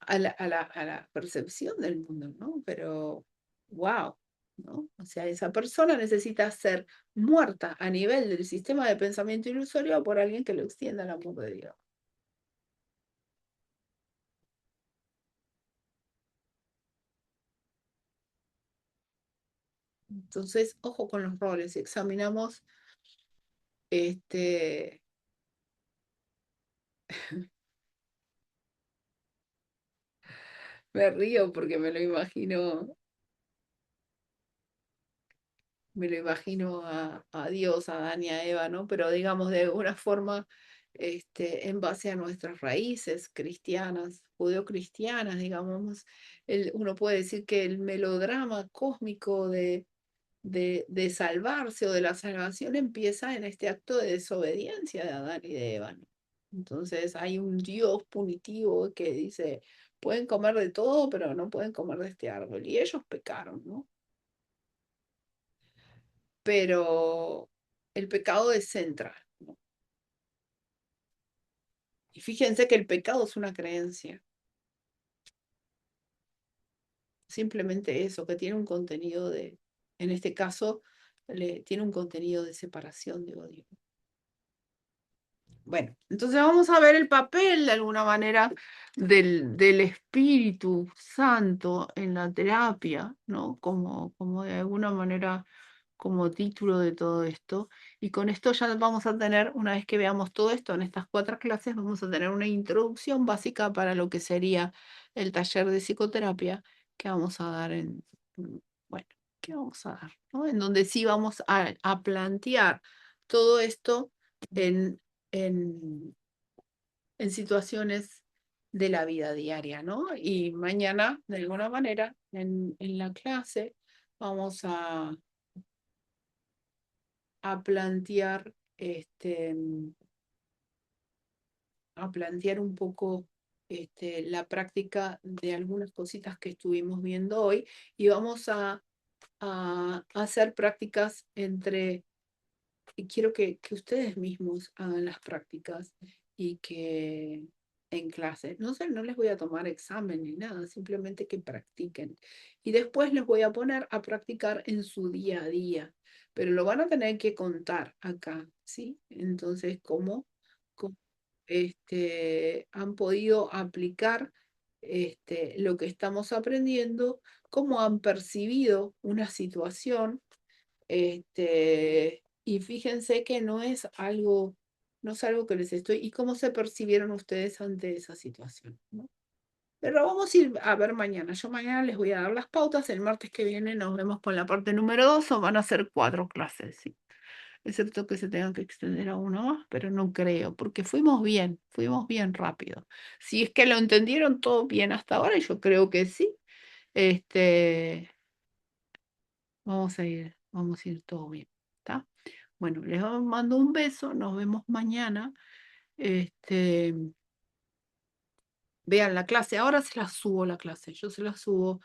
a la percepción del mundo, ¿no? Pero, wow, ¿no? O sea, esa persona necesita ser muerta a nivel del sistema de pensamiento ilusorio por alguien que lo extienda al amor de Dios. Entonces, ojo con los roles. Si examinamos este. Me río porque me lo imagino a Dios, a Adán y a Eva, ¿no? Pero digamos de alguna forma, en base a nuestras raíces cristianas, judeocristianas, digamos, uno puede decir que el melodrama cósmico de salvarse o de la salvación empieza en este acto de desobediencia de Adán y de Eva, ¿no? Entonces hay un Dios punitivo que dice, pueden comer de todo, pero no pueden comer de este árbol. Y ellos pecaron, ¿no? Pero el pecado es central, ¿no? Y fíjense que el pecado es una creencia, simplemente eso, que tiene un contenido en este caso, tiene un contenido de separación de odio. Bueno, entonces vamos a ver el papel de alguna manera del Espíritu Santo en la terapia, ¿no? Como de alguna manera como título de todo esto. Y con esto ya vamos a tener, una vez que veamos todo esto en estas 4 clases, vamos a tener una introducción básica para lo que sería el taller de psicoterapia que vamos a dar bueno, ¿qué vamos a dar? ¿No? En donde sí vamos a plantear todo esto en, en, en situaciones de la vida diaria, ¿no? Y mañana, de alguna manera, en la clase, vamos a plantear, a plantear un poco la práctica de algunas cositas que estuvimos viendo hoy y vamos a hacer prácticas y quiero que ustedes mismos hagan las prácticas y que en clase, no sé, no les voy a tomar examen ni nada, simplemente que practiquen. Y después les voy a poner a practicar en su día a día, pero lo van a tener que contar acá, ¿sí? Entonces, ¿cómo, han podido aplicar lo que estamos aprendiendo? ¿Cómo han percibido una situación? Y fíjense que no es algo que les estoy, y cómo se percibieron ustedes ante esa situación, ¿no? Pero vamos a ir a ver mañana. Yo mañana les voy a dar las pautas. El martes que viene nos vemos con la parte número 2 o van a ser 4 clases, ¿sí? Excepto que se tengan que extender a uno más, pero no creo, porque fuimos bien rápido. Si es que lo entendieron todo bien hasta ahora, y yo creo que sí, este, vamos a ir todo bien, ¿está? Bueno, les mando un beso, nos vemos mañana. Este, vean la clase, ahora se la subo la clase, yo se la subo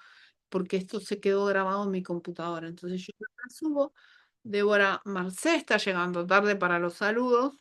porque esto se quedó grabado en mi computadora, entonces yo la subo. Débora Marcé está llegando tarde para los saludos.